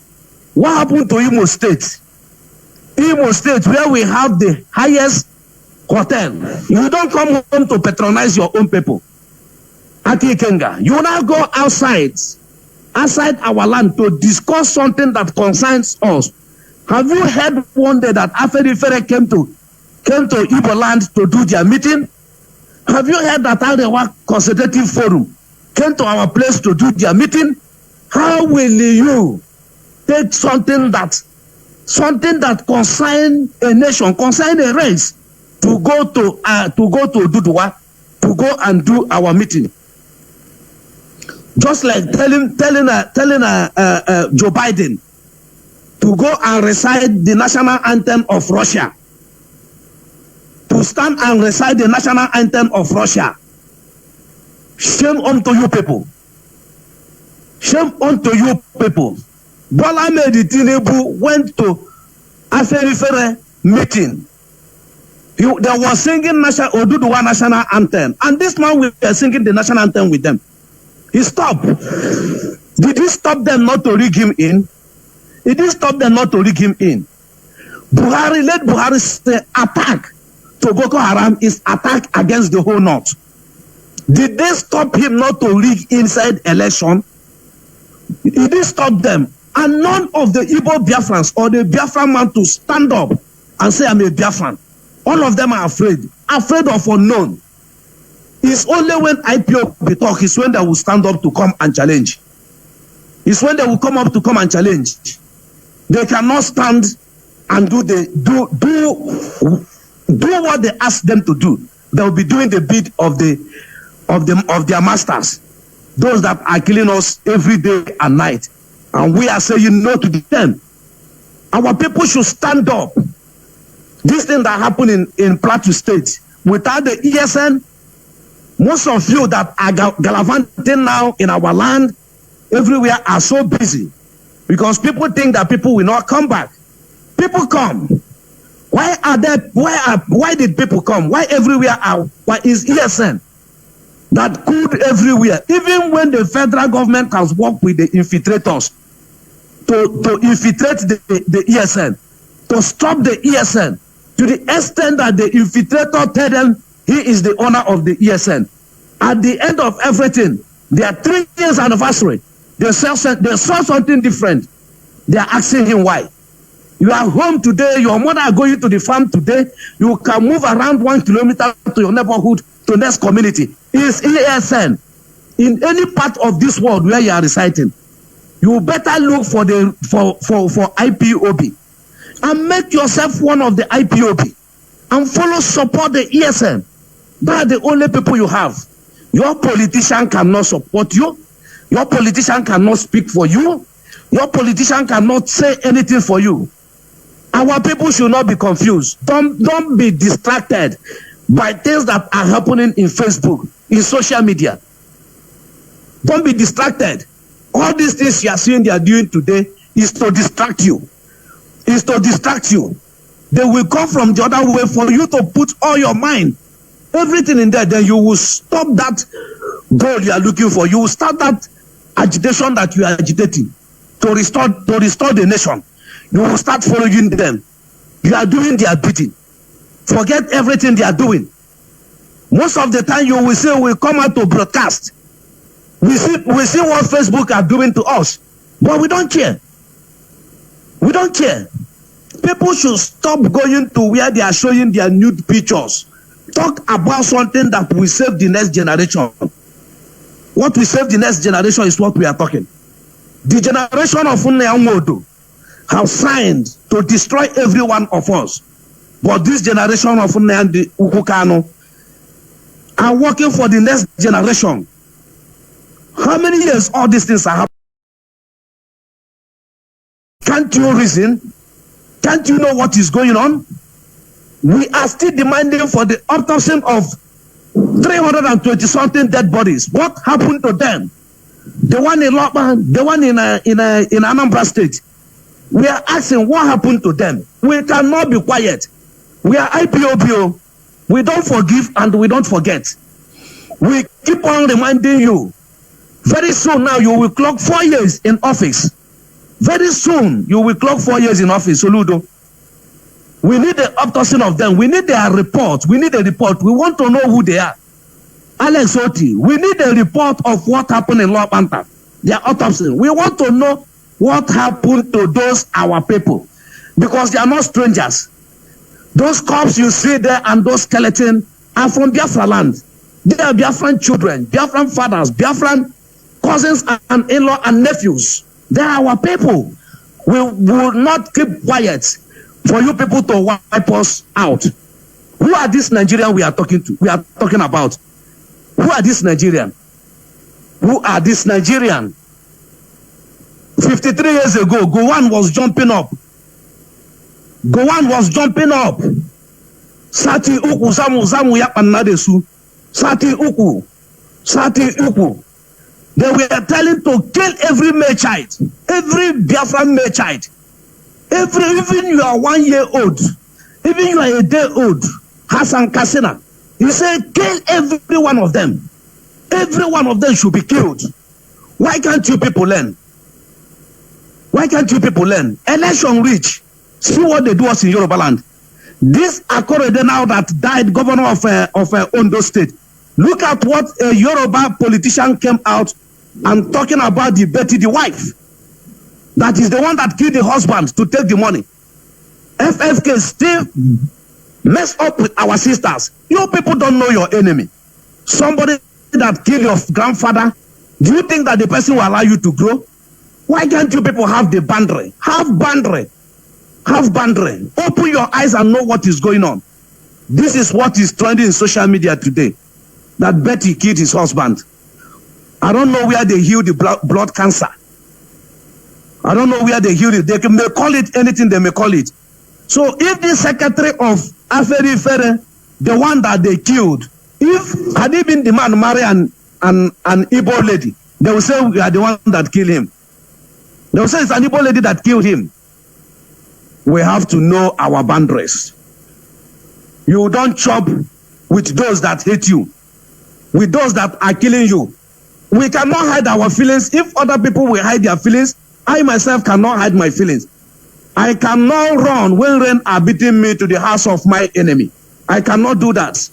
What happened to Imo State? Imo State, where we have the highest hotel. You don't come home to patronize your own people. Aki Ikenga, you now go outside our land to discuss something that concerns us. Have you heard one day that Afenifere came to Igbo land to do their meeting? Have you heard that Arewa Consultative Forum came to our place to do their meeting? How will you take something that concerns a nation, concerns a race, to go to Duduwa, to go and do our meeting? Just like telling Joe Biden to go and recite the national anthem of Russia. To stand and recite the national anthem of Russia. Shame unto you people. Shame unto you people. Bola Ahmed Tinubu went to Afenifere meeting. They were singing Oduduwa national anthem. And this man was singing the national anthem with them. He stopped. Did he stop them not to rig him in? He didn't stop them not to rig him in. Let Buhari say attack to Boko Haram is attack against the whole North. Did they stop him not to rig inside election? He didn't stop them. And none of the Igbo Biafrans or the Biafran man to stand up and say, I'm a Biafran. All of them are afraid of unknown. It's only when IPO be talk, it's when they will stand up to come and challenge. It's when they will come up to come and challenge. They cannot stand and do what they ask them to do. They will be doing the bid of their masters, those that are killing us every day and night. And we are saying no to them. Our people should stand up. This thing that happened in Plateau State, without the ESN, most of you that are gallivanting now in our land, everywhere are so busy. because people think that people will not come back. People come. Why did people come? Why everywhere are? Why is ESN that could everywhere? Even when the federal government has worked with the infiltrators to infiltrate the ESN, to stop the ESN, to the extent that the infiltrator tell them he is the owner of the ESN. At the end of everything, their 3 years anniversary, they saw something different. They are asking him why. You are home today, your mother are going to the farm today, you can move around 1 kilometer to your neighborhood, to next community. Is ESN. In any part of this world where you are residing, you better look for IPOB and make yourself one of the IPOB and support the ESN. That are the only people you have. Your politician cannot support you. Your politician cannot speak for you. Your politician cannot say anything for you. Our people should not be confused. Don't be distracted by things that are happening in Facebook, in social media. Don't be distracted. All these things you are seeing they are doing today is to distract you. Is to distract you. They will come from the other way for you to put all your mind, everything in there. Then you will stop that goal you are looking for. You will start that agitation that you are agitating to restore the nation. You will start following them. You are doing their bidding. Forget everything they are doing. Most of the time you will say we come out to broadcast. We see what Facebook are doing to us, but we don't care. We don't care. People should stop going to where they are showing their nude pictures. Talk about something that will save the next generation. What will save the next generation is what we are talking. The generation of Unneamodo have signed to destroy every one of us. But this generation of Unneandi Ukukano are working for the next generation. How many years all these things are happening? Can't you reason? Can't you know what is going on? We are still demanding for the autopsy of 320-something dead bodies. What happened to them? The one in Lokman, the one in Anambra State. We are asking what happened to them. We cannot be quiet. We are IPOBO. We don't forgive and we don't forget. We keep on reminding you. Very soon now you will clock 4 years in office. Very soon you will clock 4 years in office, Soludo. We need the autopsy of them. We need their report. We need a report. We want to know who they are. Alex Oti, we need a report of what happened in Law Panther. Their autopsy. We want to know what happened to those our people. Because they are not strangers. Those corpses you see there and those skeletons are from Biafra land. They are Biafran children, Biafran fathers, Biafran cousins and in-law and nephews. They are our people. We will not keep quiet for you people to wipe us out. Who are these Nigerians we are talking to? We are talking about. Who are these Nigerians? Who are these Nigerians? 53 years ago, Gowon was jumping up. Gowon was jumping up. Sati uku zamu yakanadesu. Sati uku. They were telling to kill every male child, every Biafran male child. Even you are 1 year old, even you are a day old, Hassan Kasina, you say kill every one of them. Every one of them should be killed. Why can't you people learn? Why can't you people learn? Election reach. See what they do us in Yoruba land. This Akorede now that died governor of Ondo State. Look at what a Yoruba politician came out and talking about the Betty, the wife. That is the one that killed the husband to take the money. FFK still mess up with our sisters. You people don't know your enemy. Somebody that killed your grandfather, do you think that the person will allow you to grow? Why can't you people have the boundary? Have boundary. Have boundary. Open your eyes and know what is going on. This is what is trending in social media today. That Betty killed his husband. I don't know where they heal the blood cancer. I don't know where they heal it. They may call it anything they may call it. So if the secretary of Aferi Fere, the one that they killed, if had he been the man marry an Igbo lady, they will say we are the one that killed him. They will say it's an Igbo lady that killed him. We have to know our boundaries. You don't chop with those that hate you, with those that are killing you. We cannot hide our feelings. If other people will hide their feelings, I myself cannot hide my feelings. I cannot run when rain are beating me to the house of my enemy. I cannot do that.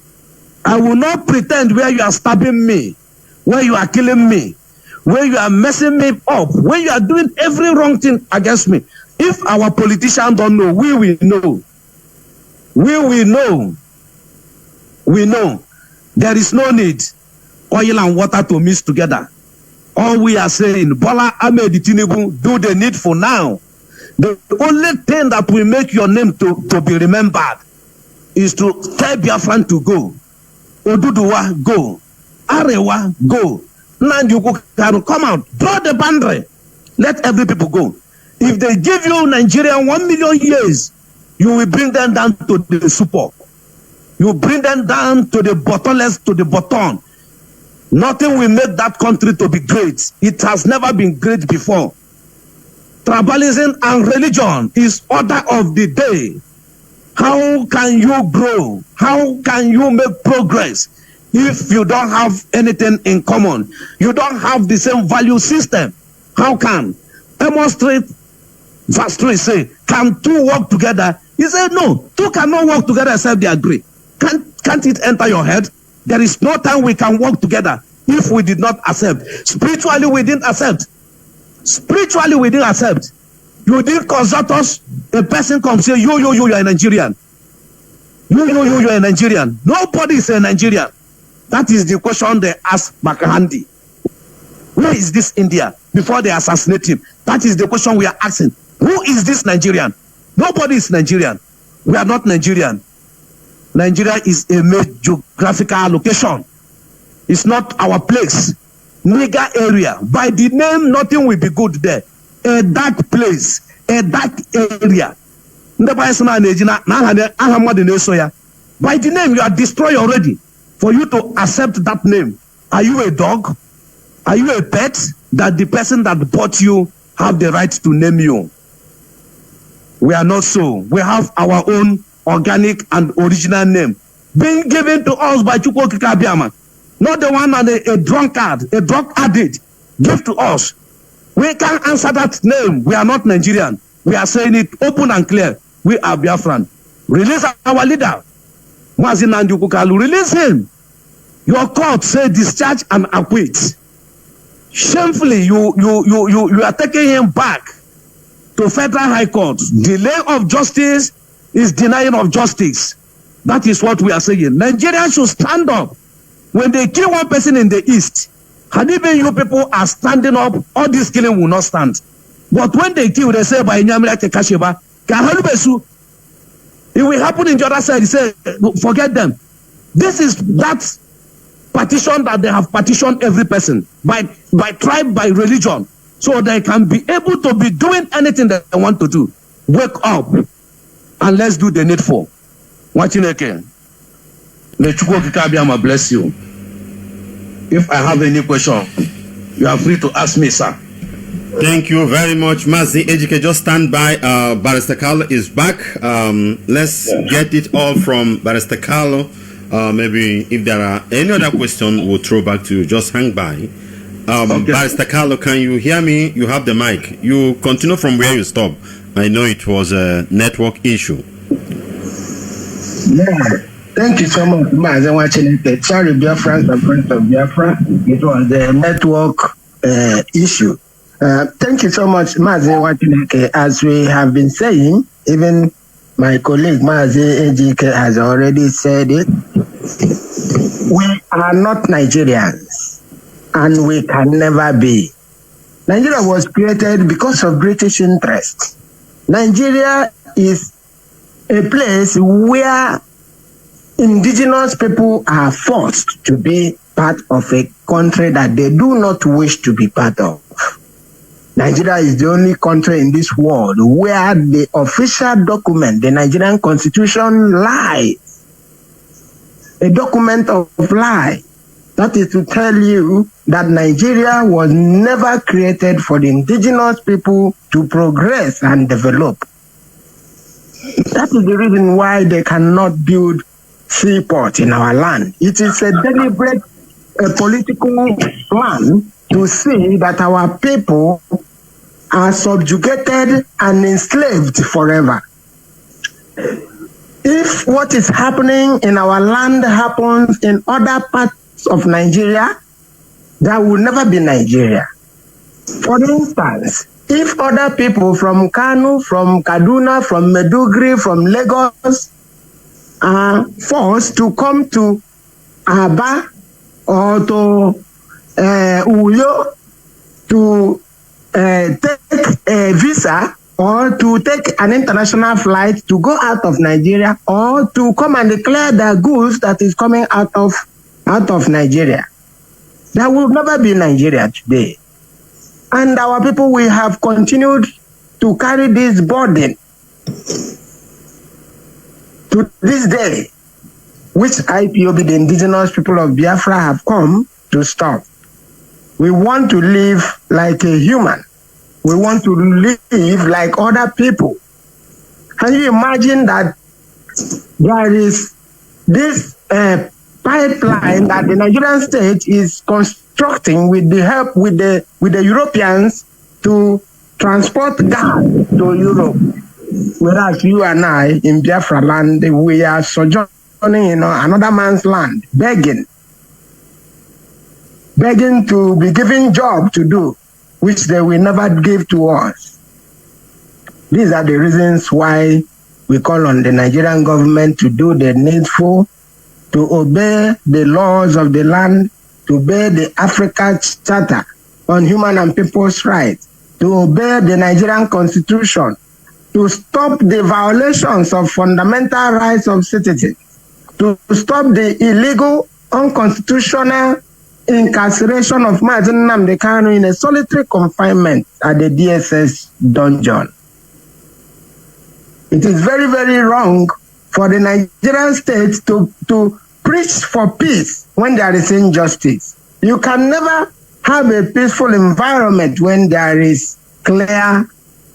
I will not pretend where you are stabbing me, where you are killing me, where you are messing me up, where you are doing every wrong thing against me. If our politicians don't know, we will know. We will know. We know. There is no need oil and water to mix together. All we are saying, Bola Ahmed Tinubu, do the needful now. The only thing that will make your name to be remembered is to tell Biafran to go. Oduduwa, go. Arewa, go. Nandiuku can come out. Draw the boundary. Let every people go. If they give you Nigeria 1 million years, you will bring them down to the super. You bring them down to the bottomless, to the bottom. Nothing will make that country to be great. It has never been great before. Tribalism and religion is order of the day. How can you grow? How can you make progress if you don't have anything in common? You don't have the same value system. How can? Amos 3 verse 3 say, can two work together? He said, no, two cannot work together except they agree. Can't it enter your head? There is no time we can work together if we did not accept. Spiritually, we didn't accept. Spiritually, we didn't accept. You didn't consult us. A person comes say, you are a Nigerian. You are a Nigerian. Nobody is a Nigerian. That is the question they ask Makahandi. Where is this India? Before they assassinate him. That is the question we are asking. Who is this Nigerian? Nobody is Nigerian. We are not Nigerian. Nigeria is a major geographical location. It's not our place. Nigger area. By the name, nothing will be good there. A dark place. A dark area. By the name, you are destroyed already. For you to accept that name, are you a dog? Are you a pet? That the person that bought you have the right to name you? We are not so. We have our own organic and original name being given to us by Chukwu Okike Abiama. Not the one that a drunkard, a drug addict give to us. We can't answer that name. We are not Nigerian. We are saying it open and clear. We are Biafran. Release our leader, Mazi Nandiukukalu. Release him. Your court say discharge and acquit. Shamefully, you are taking him back to Federal High Court. Delay of justice is denying of justice. That is what we are saying. Nigeria should stand up. When they kill one person in the east, had even you people are standing up, all this killing will not stand. But when they kill, they say by Nyamira Kekasheba, Kahalubesu, it will happen in the other side. They say, forget them. This is that partition that they have partitioned every person by tribe, by religion, so they can be able to be doing anything that they want to do. Wake up and let's do the needful. Nwachineke, may Chukwu Okike Abiama bless you. If I have any question, you are free to ask me, sir. Thank you very much, Mazi. Ejike, just stand by. Barrister Carlo is back. Let's get it all from Barrister Carlo. Maybe if there are any other questions, we'll throw back to you. Just hang by. Okay. Barrister Carlo, can you hear me? You have the mic. You continue from where you stopped. I know it was a network issue. Yeah. Thank you so much, Mazi Nwachineke. Sorry, Biafra, the friend of Biafra. It was the network issue. Thank you so much, Mazi Nwachineke. As we have been saying, even my colleague Mazi Ejike has already said it. We are not Nigerians, and we can never be. Nigeria was created because of British interest. Nigeria is a place where indigenous people are forced to be part of a country that they do not wish to be part of. Nigeria is the only country in this world where the official document, the Nigerian Constitution, lies. A document of lie That is to tell you that Nigeria was never created for the indigenous people to progress and develop. That is the reason why they cannot build seaport in our land. It is a deliberate political plan to see that our people are subjugated and enslaved forever. If what is happening in our land happens in other parts of Nigeria, that will never be Nigeria. For instance, if other people from Kano, from Kaduna, from Maiduguri, from Lagos are forced to come to Aba or to Uyo to take a visa or to take an international flight to go out of Nigeria or to come and declare their goods that is coming out of Nigeria. That will never be Nigeria today. And our people will have continued to carry this burden to this day, which IPOB, the indigenous people of Biafra, have come to stop. We want to live like a human. We want to live like other people. Can you imagine that there is this pipeline that the Nigerian state is constructing with the help with the Europeans to transport gas to Europe, whereas you and I in Biafra land, we are sojourning in another man's land, begging to be given job to do, which they will never give to us. These are the reasons why we call on the Nigerian government to do the needful, to obey the laws of the land, to obey the Africa Charter on Human and People's Rights, to obey the Nigerian Constitution, to stop the violations of fundamental rights of citizens, to stop the illegal, unconstitutional incarceration of Mazi Nnamdi in a solitary confinement at the DSS dungeon. It is very, very wrong for the Nigerian state to preach for peace when there is injustice. You can never have a peaceful environment when there is clear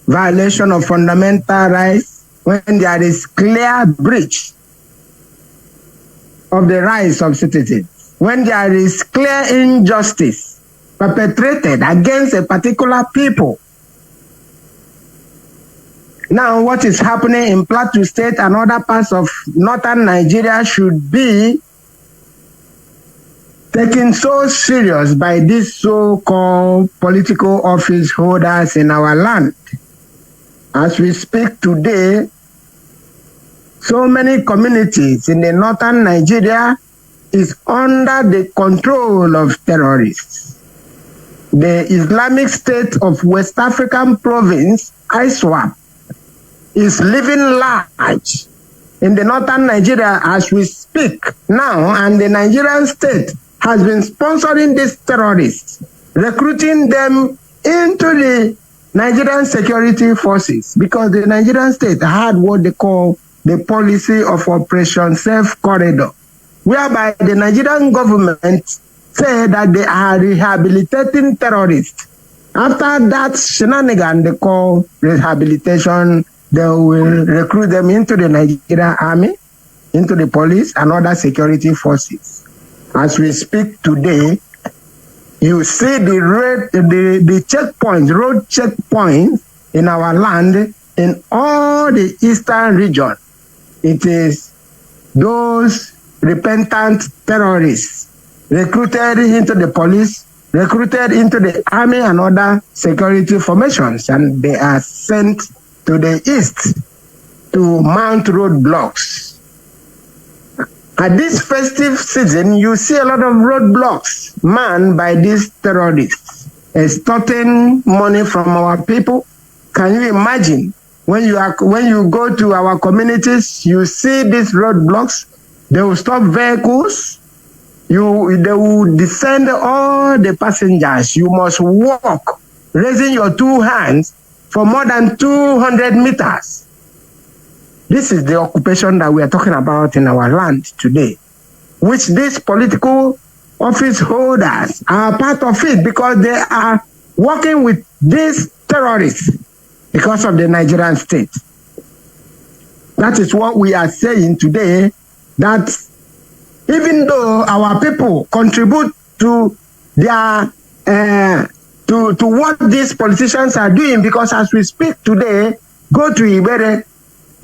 violation of fundamental rights, when there is clear breach of the rights of citizens, when there is clear injustice perpetrated against a particular people. Now, what is happening in Plateau State and other parts of northern Nigeria should be taken so serious by these so-called political office holders in our land. As we speak today, so many communities in the northern Nigeria is under the control of terrorists. The Islamic State of West African Province, ISWAP, is living large in the northern Nigeria as we speak now, and the Nigerian state has been sponsoring these terrorists, recruiting them into the Nigerian security forces, because the Nigerian state had what they call the policy of Operation Safe Corridor, whereby the Nigerian government said that they are rehabilitating terrorists. After that shenanigan they call rehabilitation, they will recruit them into the Nigerian army, into the police and other security forces. As we speak today, you see the checkpoints, road checkpoints in our land, in all the eastern region. It is those repentant terrorists recruited into the police, recruited into the army and other security formations, and they are sent to the east to mount roadblocks. At this festive season, you see a lot of roadblocks manned by these terrorists, extorting money from our people. Can you imagine when you go to our communities, you see these roadblocks? They will stop vehicles. They will descend all the passengers. You must walk, raising your two hands for more than 200 meters. This is the occupation that we are talking about in our land today, which these political office holders are part of it because they are working with these terrorists because of the Nigerian state. That is what we are saying today, that even though our people contribute to their to what these politicians are doing, because as we speak today, go to Ibere,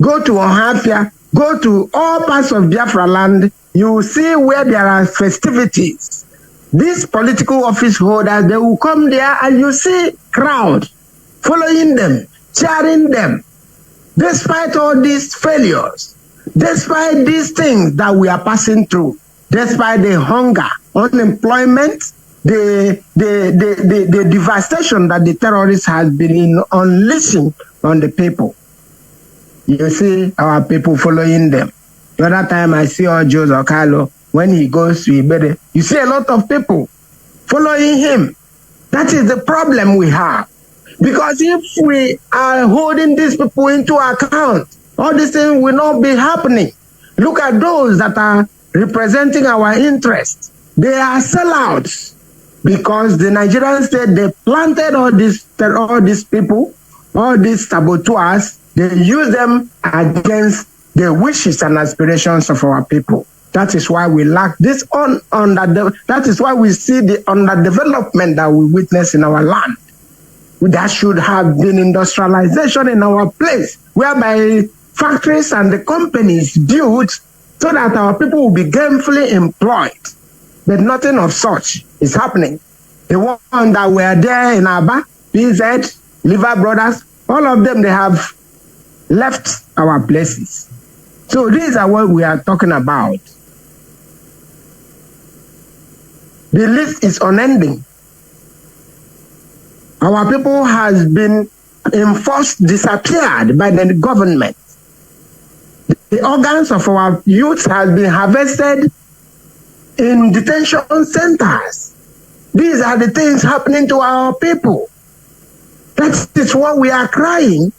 go to Ohafia, go to all parts of Biafra land, you will see where there are festivities. These political office holders, they will come there and you see crowd following them, cheering them, despite all these failures, despite these things that we are passing through, despite the hunger, unemployment, the devastation that the terrorists has been unleashing on the people. You see our people following them. The other time I see Ojo Zokalo, when he goes to Ibere, you see a lot of people following him. That is the problem we have. Because if we are holding these people into account, all these things will not be happening. Look at those that are representing our interests. They are sellouts because the Nigerian state, they planted all these people, all these saboteurs. They use them against the wishes and aspirations of our people. That is why we lack this that is why we see the underdevelopment that we witness in our land. That should have been industrialization in our place, whereby factories and the companies built so that our people will be gainfully employed. But nothing of such is happening. The one that were there in Aba, PZ, Liver Brothers, all of them, they have left our places. So these are what we are talking about. The list is unending. Our people has been enforced, disappeared by the government. The organs of our youth has been harvested in detention centers. These are the things happening to our people. That is what we are crying,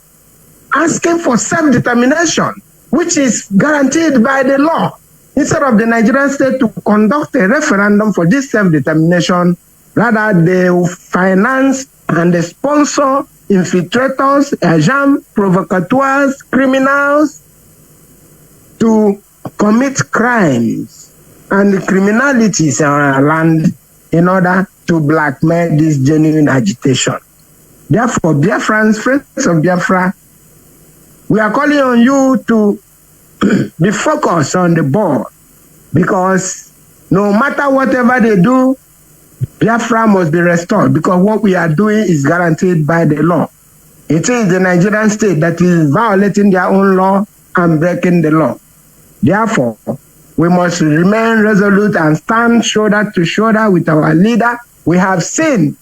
asking for self-determination, which is guaranteed by the law. Instead of the Nigerian state to conduct a referendum for this self-determination, rather they will finance and they sponsor infiltrators, agents, provocateurs, criminals to commit crimes and criminalities in our land in order to blackmail this genuine agitation. Therefore, Biafrans, friends of Biafra, we are calling on you to be focused on the ball, because no matter whatever they do, Biafra must be restored, because what we are doing is guaranteed by the law. It is the Nigerian state that is violating their own law and breaking the law. Therefore, we must remain resolute and stand shoulder to shoulder with our leader. We have seen,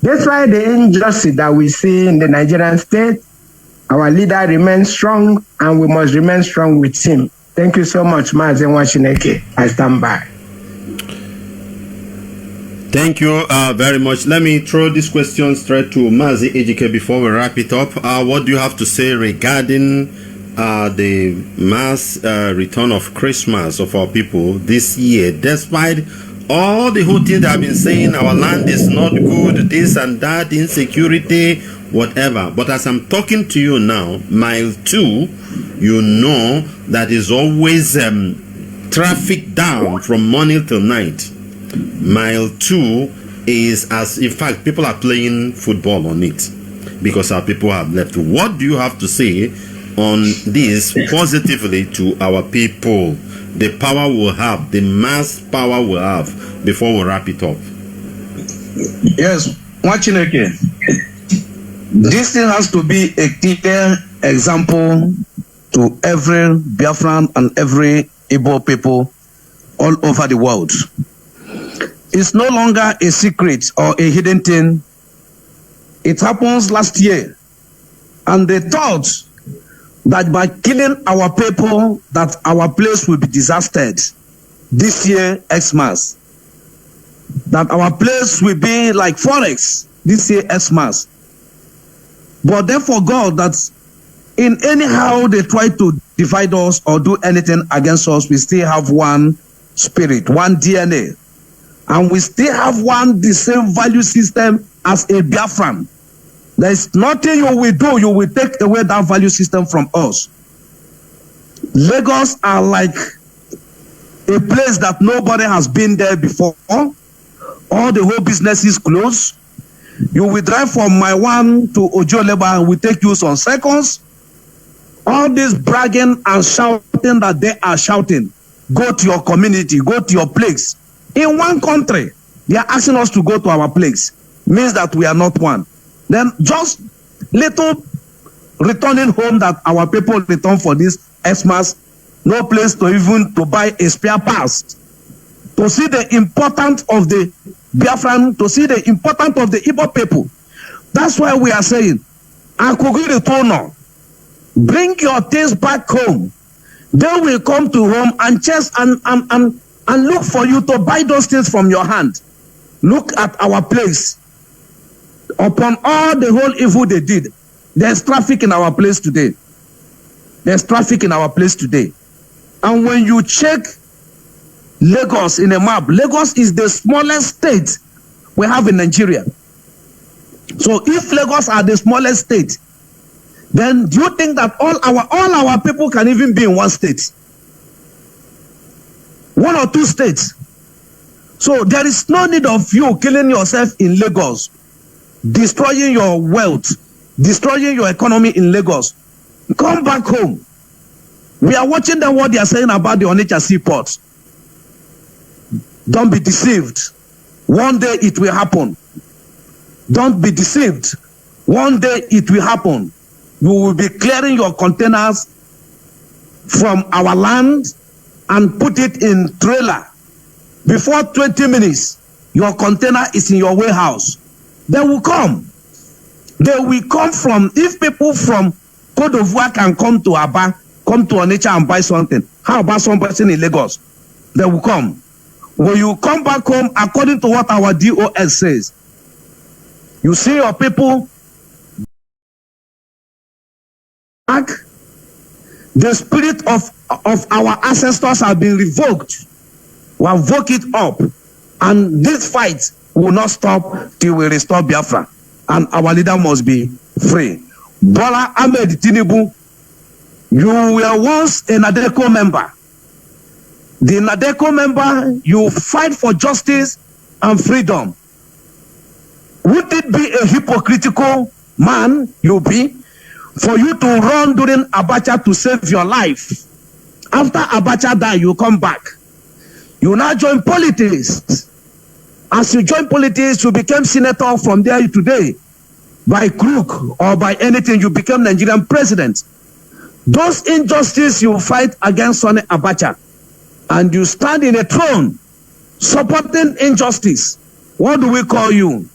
despite the injustice that we see in the Nigerian state, our leader remains strong, and we must remain strong with him. Thank you so much, Mazi Nwachineke. I stand by. Thank you very much. Let me throw this question straight to Mazi Ejike before we wrap it up. What do you have to say regarding the mass return of Christmas of our people this year, despite all the whole things that have been saying our land is not good, this and that, insecurity, whatever. But as I'm talking to you now, mile 2, you know that is always traffic down from morning till night. Mile 2 is, as in fact, people are playing football on it because our people have left. What do you have to say on this positively to our people? The power we'll have, the mass power we'll have, before we wrap it up. Yes, Nwachineke, this thing has to be a clear example to every Biafran and every Igbo people all over the world. It's no longer a secret or a hidden thing. It happens last year, and they thought that by killing our people, that our place will be disastered this year, Xmas. That our place will be like Forex this year, Xmas. But they forgot that in anyhow they try to divide us or do anything against us, we still have one spirit, one DNA. and we still have the same value system as a Biafran. There is nothing you will do, you will take away that value system from us. Lagos are like a place that nobody has been there before. All the whole business is closed. You will drive from my one to Ojoleba and will take you some seconds. All this bragging and shouting that they are shouting, go to your community, go to your place. In one country, they are asking us to go to our place. Means that we are not one. Then just little returning home that our people return for this Xmas, no place to even to buy a spare parts. To see the importance of the Biafran, to see the importance of the Igbo people. That's why we are saying, Akugiri Tono, bring your things back home. They will come to home and chase and look for you to buy those things from your hand. Look at our place. Upon all the whole evil they did, there's traffic in our place today. There's traffic in our place today. And when you check Lagos in a map, Lagos is the smallest state we have in Nigeria. So if Lagos are the smallest state, then do you think that all our people can even be in one state? One or two states. So there is no need of you killing yourself in Lagos, destroying your wealth, destroying your economy in Lagos. Come back home. We are watching them what they are saying about the Onitsha seaport. Don't be deceived. One day it will happen. Don't be deceived. One day it will happen. You will be clearing your containers from our land and put it in trailer. Before 20 minutes, your container is in your warehouse. They will come. They will come from, if people from Côte d'Ivoire can come to Aba, come to Onitsha and buy something, how about some person in Lagos? They will come. When you come back home, according to what our DOS says, you see your people back, the spirit of our ancestors have been revoked. We have woke it up, and this fight will not stop till we restore Biafra, and our leader must be free. Bola Ahmed Tinubu, you were once a NADECO member. The NADECO member, you fight for justice and freedom. Would it be a hypocritical man you be for you to run during Abacha to save your life? After Abacha died, you come back. You now join politics. As you join politics, you became senator from there today. By crook or by anything, you become Nigerian president. Those injustices you fight against Sonny Abacha, and you stand in a throne supporting injustice. What do we call you?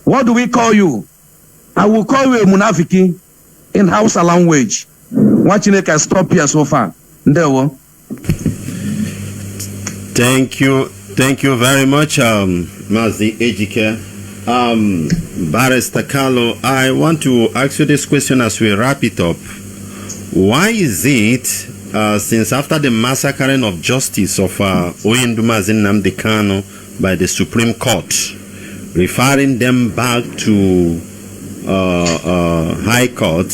What do we call you? I will call you a munafiki in Hausa language. Nwachineke stop here so far. Ndewo. Thank you very much, Mazi Ejike. Barrister Carlo, I want to ask you this question as we wrap it up. Why is it, since after the massacring of justice of Oyenduma Nnamdi Kanu by the Supreme Court, referring them back to High Court,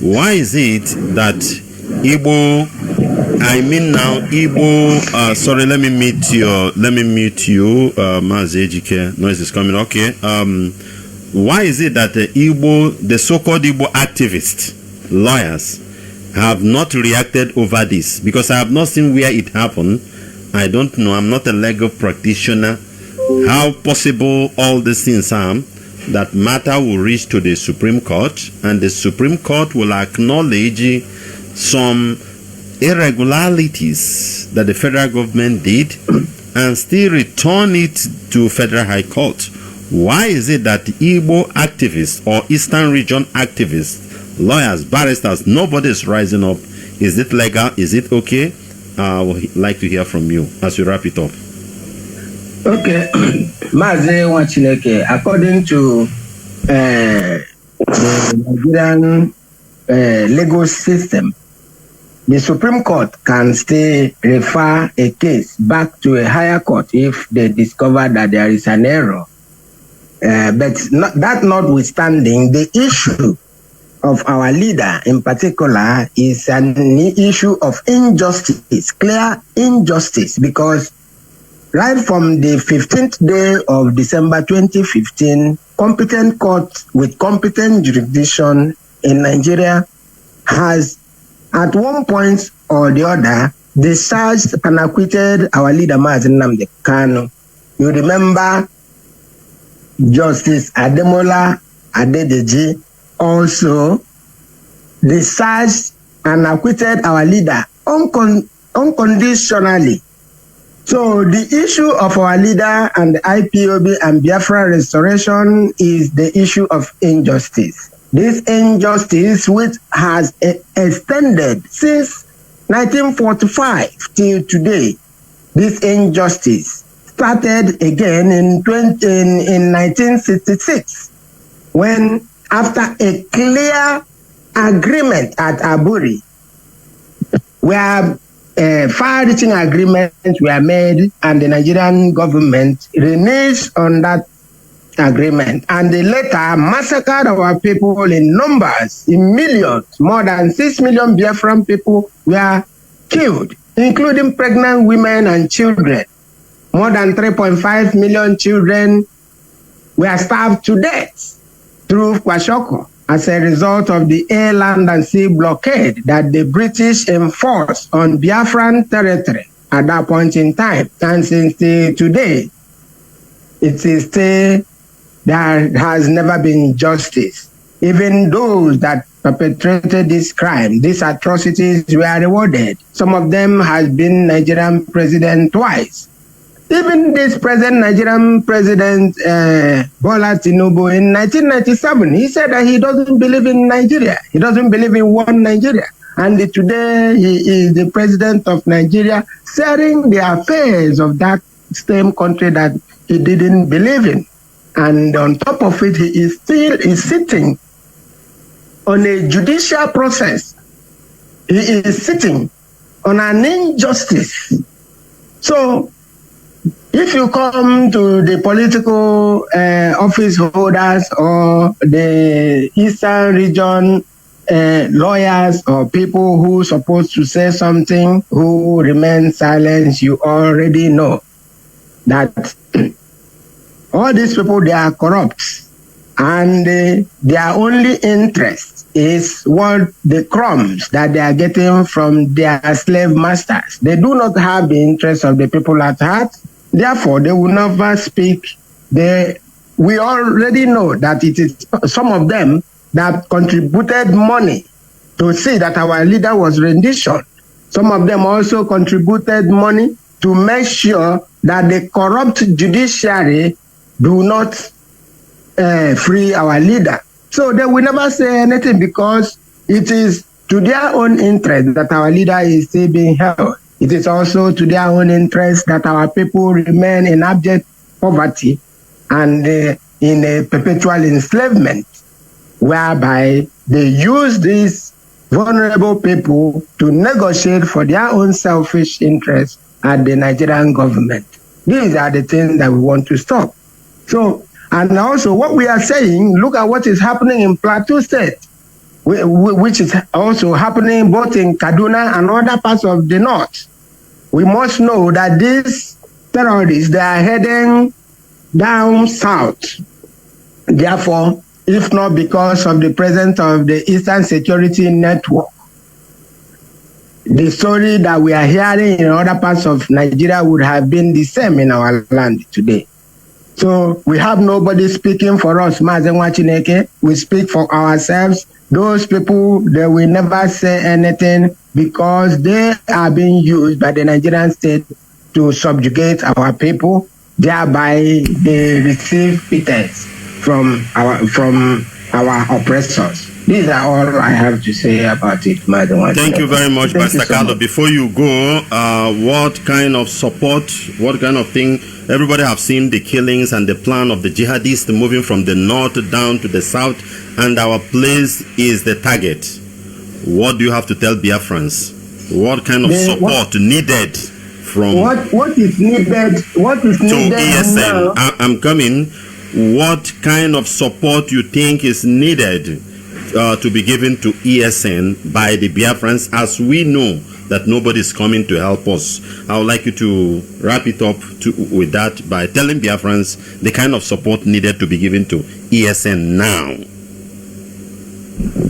why is it that Igbo, sorry, let me mute you, Mazi Ejike, noise is coming, okay. Why is it that the so-called Igbo activists, lawyers, have not reacted over this? Because I have not seen where it happened. I don't know, I'm not a legal practitioner. How possible all these things are, that matter will reach to the Supreme Court, and the Supreme Court will acknowledge some irregularities that the federal government did and still return it to Federal High Court. Why is it that Igbo activists or Eastern Region activists, lawyers, barristers, nobody is rising up? Is it legal? Is it okay? I would like to hear from you as we wrap it up. Okay, Mazi Nwachineke, according to the Nigerian legal system, the Supreme Court can still refer a case back to a higher court if they discover that there is an error. But that notwithstanding, the issue of our leader in particular is an issue of injustice, clear injustice, because right from the 15th day of December 2015, competent court with competent jurisdiction in Nigeria has at one point or the other discharged and acquitted our leader Mazi Kanu. You remember Justice Ademola Adedeji also discharged and acquitted our leader unconditionally. So the issue of our leader and the IPOB and Biafra restoration is the issue of injustice. This injustice, which has extended since 1945 till today, this injustice started again in 1966, when after a clear agreement at Aburi, where far-reaching agreements were made and the Nigerian government reneged on that agreement, and they later massacred our people in numbers, in millions. More than 6 million Biafran people were killed, including pregnant women and children. More than 3.5 million children were starved to death through Kwashoko as a result of the air, land, and sea blockade that the British enforced on Biafran territory at that point in time. And since today, it is still, there has never been justice. Even those that perpetrated this crime, these atrocities, were rewarded. Some of them has been Nigerian president twice. Even this present Nigerian president, Bola Tinubu, in 1997, he said that he doesn't believe in Nigeria. He doesn't believe in one Nigeria. And today he is the president of Nigeria, sharing the affairs of that same country that he didn't believe in. And on top of it, he is still sitting on a judicial process. He is sitting on an injustice. So, if you come to the political office holders or the Eastern region lawyers or people who are supposed to say something who remain silent, you already know that all these people, they are corrupt, and their only interest is what the crumbs that they are getting from their slave masters. They do not have the interest of the people at heart. Therefore, they will never speak. We already know that it is some of them that contributed money to see that our leader was rendition. Some of them also contributed money to make sure that the corrupt judiciary do not free our leader. So they will never say anything because it is to their own interest that our leader is still being held. It is also to their own interest that our people remain in abject poverty and in a perpetual enslavement, whereby they use these vulnerable people to negotiate for their own selfish interests at the Nigerian government. These are the things that we want to stop. So, and also what we are saying, look at what is happening in Plateau State, which is also happening both in Kaduna and other parts of the north. We must know that these terrorists, they are heading down south. Therefore, if not because of the presence of the Eastern Security Network, the story that we are hearing in other parts of Nigeria would have been the same in our land today. So we have nobody speaking for us, Mazi Nwachineke. We speak for ourselves. Those people, they will never say anything because they are being used by the Nigerian state to subjugate our people. Thereby, they receive pittance from our oppressors. These are all I have to say about it, Mazi Nwachineke. Thank you very much, Pastor Carlo. Before you go, what kind of support, what kind of thing? Everybody have seen the killings and the plan of the jihadists moving from the north down to the south, and our place is the target. What do you have to tell Biafrans? What kind of support needed from what is needed? What is to needed ESN? now? I'm coming. What kind of support you think is needed to be given to ESN by the Biafrans, as we know that nobody is coming to help us? I would like you to wrap it up with that by telling Biafrans the kind of support needed to be given to ESN now.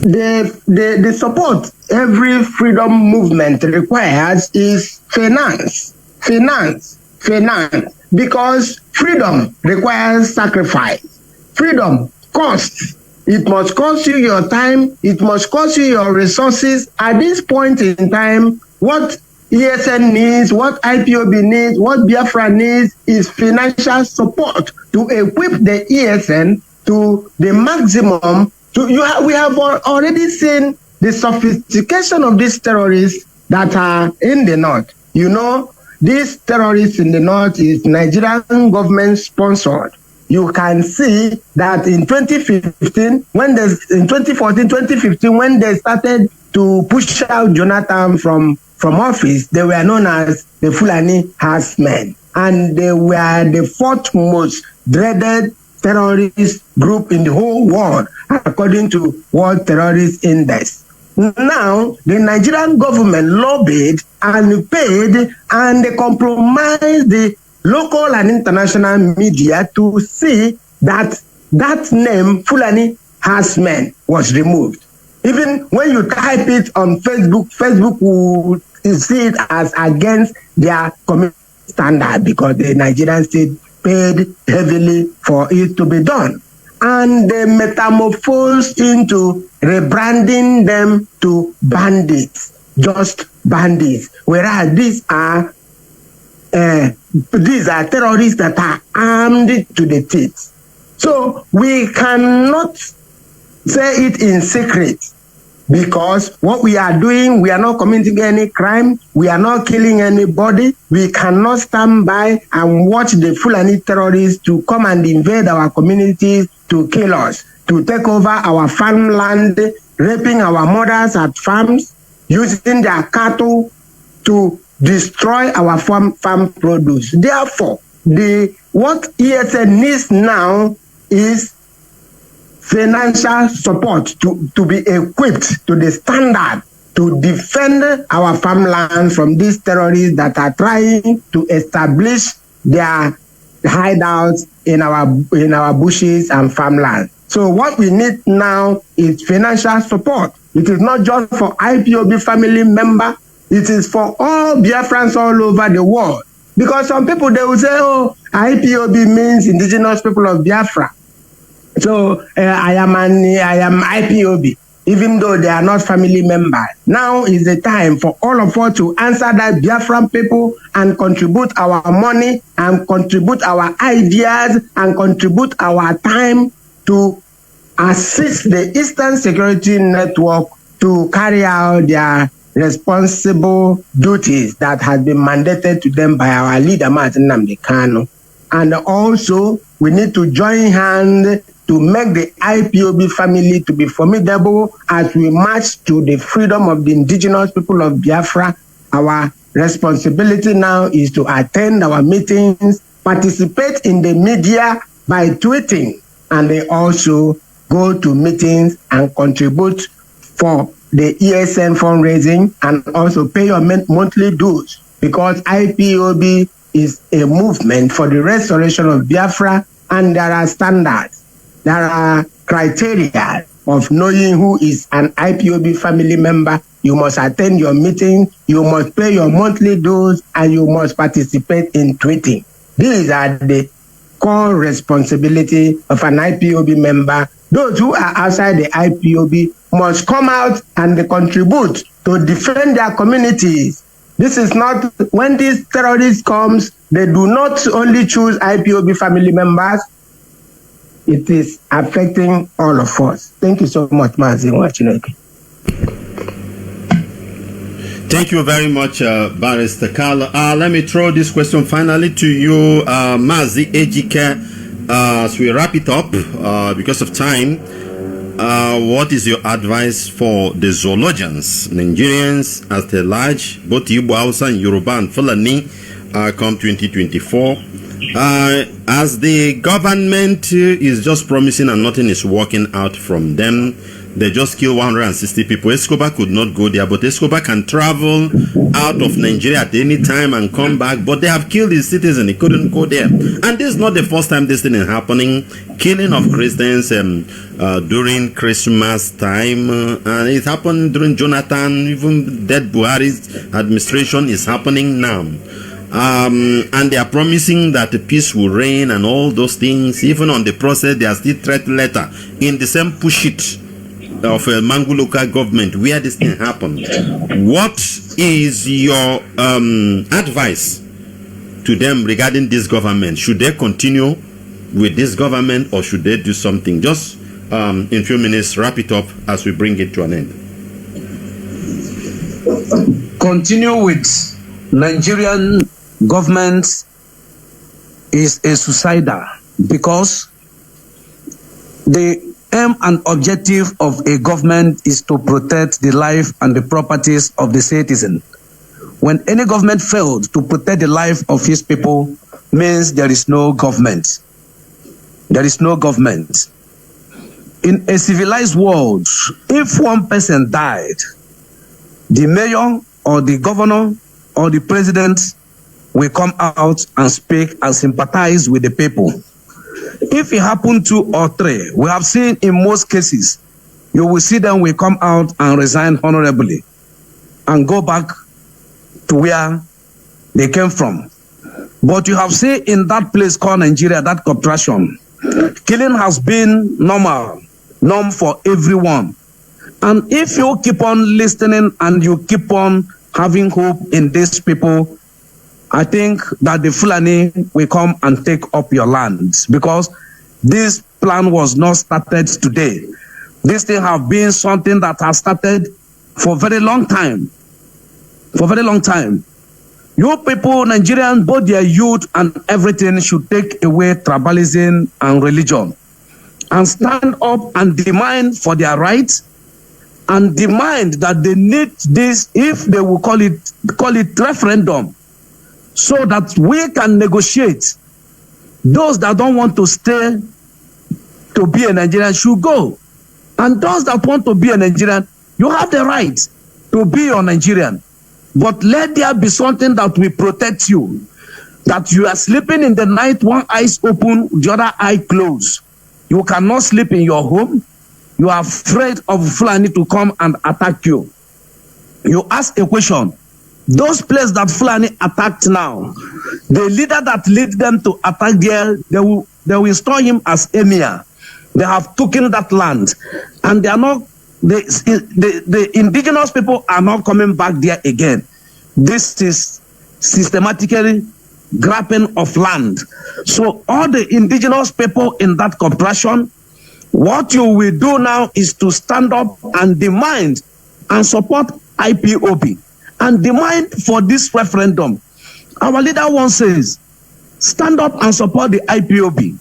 The support every freedom movement requires is finance, because freedom requires sacrifice. Freedom costs. It must cost you your time. It must cost you your resources. At this point in time, what ESN needs, what IPOB needs, what Biafra needs is financial support to equip the ESN to the maximum. We have already seen the sophistication of these terrorists that are in the north. You know, these terrorists in the north is Nigerian government sponsored. You can see that in 2015, in 2014, 2015, when they started to push out Jonathan from office, they were known as the Fulani Herdsmen, and they were the fourth most dreaded terrorist group in the whole world, according to World Terrorist Index. Now, the Nigerian government lobbied and paid, and they compromised the local and international media to see that that name, Fulani Herdsmen, was removed. Even when you type it on Facebook, Facebook will see it as against their community standard, because the Nigerian state paid heavily for it to be done. And they metamorphosed into rebranding them to bandits, just bandits. Whereas these are terrorists that are armed to the teeth. So we cannot say it in secret, because what we are doing, we are not committing any crime, we are not killing anybody. We cannot stand by and watch the Fulani terrorists to come and invade our communities, to kill us, to take over our farmland, raping our mothers at farms, using their cattle to destroy our farm produce. Therefore, what ESN needs now is financial support to be equipped to the standard to defend our farmland from these terrorists that are trying to establish their hideouts in our bushes and farmland. So what we need now is financial support. It is not just for IPOB family member. It is for all Biafrans all over the world. Because some people, they will say, oh, IPOB means Indigenous People of Biafra. So I am IPOB, even though they are not family members. Now is the time for all of us to answer that Biafran people and contribute our money and contribute our ideas and contribute our time to assist the Eastern Security Network to carry out their responsible duties that has been mandated to them by our leader, Mazi Nnamdi Kanu. And also, we need to join hands to make the IPOB family to be formidable as we march to the freedom of the Indigenous People of Biafra. Our responsibility now is to attend our meetings, participate in the media by tweeting, and they also go to meetings and contribute for the ESN fundraising and also pay your monthly dues, because IPOB is a movement for the restoration of Biafra, and there are standards. There are criteria of knowing who is an IPOB family member. You must attend your meeting, you must pay your monthly dues, and you must participate in tweeting. These are the core responsibility of an IPOB member. Those who are outside the IPOB must come out and contribute to defend their communities. This is not, when these terrorists comes, they do not only choose IPOB family members. It is affecting all of us. Thank you so much, Mazi Nwachineke. Thank you very much, Barrister Carl. Let me throw this question finally to you, Mazi Ejike, as we wrap it up because of time. What is your advice for the zoologians, Nigerians as a large, both Igbo, Hausa, and Yoruba and Fulani, come 2024? As the government is just promising and nothing is working out from them, they just killed 160 people. Escobar could not go there, but Escobar can travel out of Nigeria at any time and come back. But they have killed his citizen. He couldn't go there. And this is not the first time this thing is happening. Killing of Christians during Christmas time. And it happened during Jonathan. Even dead Buhari's administration is happening now. And they are promising that the peace will reign and all those things. Even on the process, they are still threat letter in the same push it of a Mangu local government where this thing happened. What is your advice to them regarding this government? Should they continue with this government or should they do something? Just in a few minutes, wrap it up as we bring it to an end. Continue with Nigerian government is a suicider because the aim and objective of a government is to protect the life and the properties of the citizen. When any government failed to protect the life of his people, means there is no government. There is no government. In a civilized world, if one person died, the mayor or the governor or the president will come out and speak and sympathize with the people. If it happened 2 or 3, we have seen in most cases, you will see them will come out and resign honorably and go back to where they came from. But you have seen in that place called Nigeria, that contraction, killing has been norm for everyone. And if you keep on listening and you keep on having hope in these people, I think that the Fulani will come and take up your land, because this plan was not started today. This thing have been something that has started for a very long time. For a very long time. You people, Nigerians, both their youth and everything, should take away tribalism and religion and stand up and demand for their rights and demand that they need this, if they will call it referendum, so that we can negotiate. Those that don't want to stay to be a Nigerian should go. And those that want to be a Nigerian, you have the right to be a Nigerian. But let there be something that will protect you. That you are sleeping in the night, one eye open, the other eye closed. You cannot sleep in your home. You are afraid of Fulani to come and attack you. You ask a question. Those places that Fulani attacked now, the leader that lead them to attack there, they will install him as emir. They have taken that land, and they are not. The indigenous people are not coming back there again. This is systematically grabbing of land. So all the indigenous people in that corporation, what you will do now is to stand up and demand and support IPOB and demand for this referendum. Our leader once says, stand up and support the IPOB,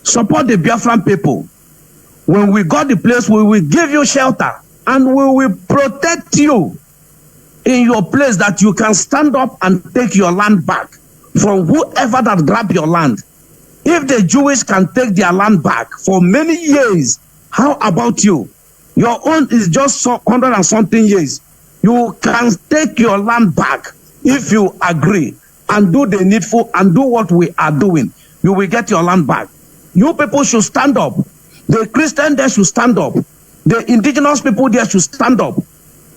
support the Biafran people. When we got the place, we will give you shelter and we will protect you in your place, that you can stand up and take your land back from whoever that grabbed your land. If the Jewish can take their land back for many years, how about you? Your own is just 100 and something years. You can take your land back if you agree and do the needful and do what we are doing. You will get your land back. You people should stand up. The Christian there should stand up. The indigenous people there should stand up.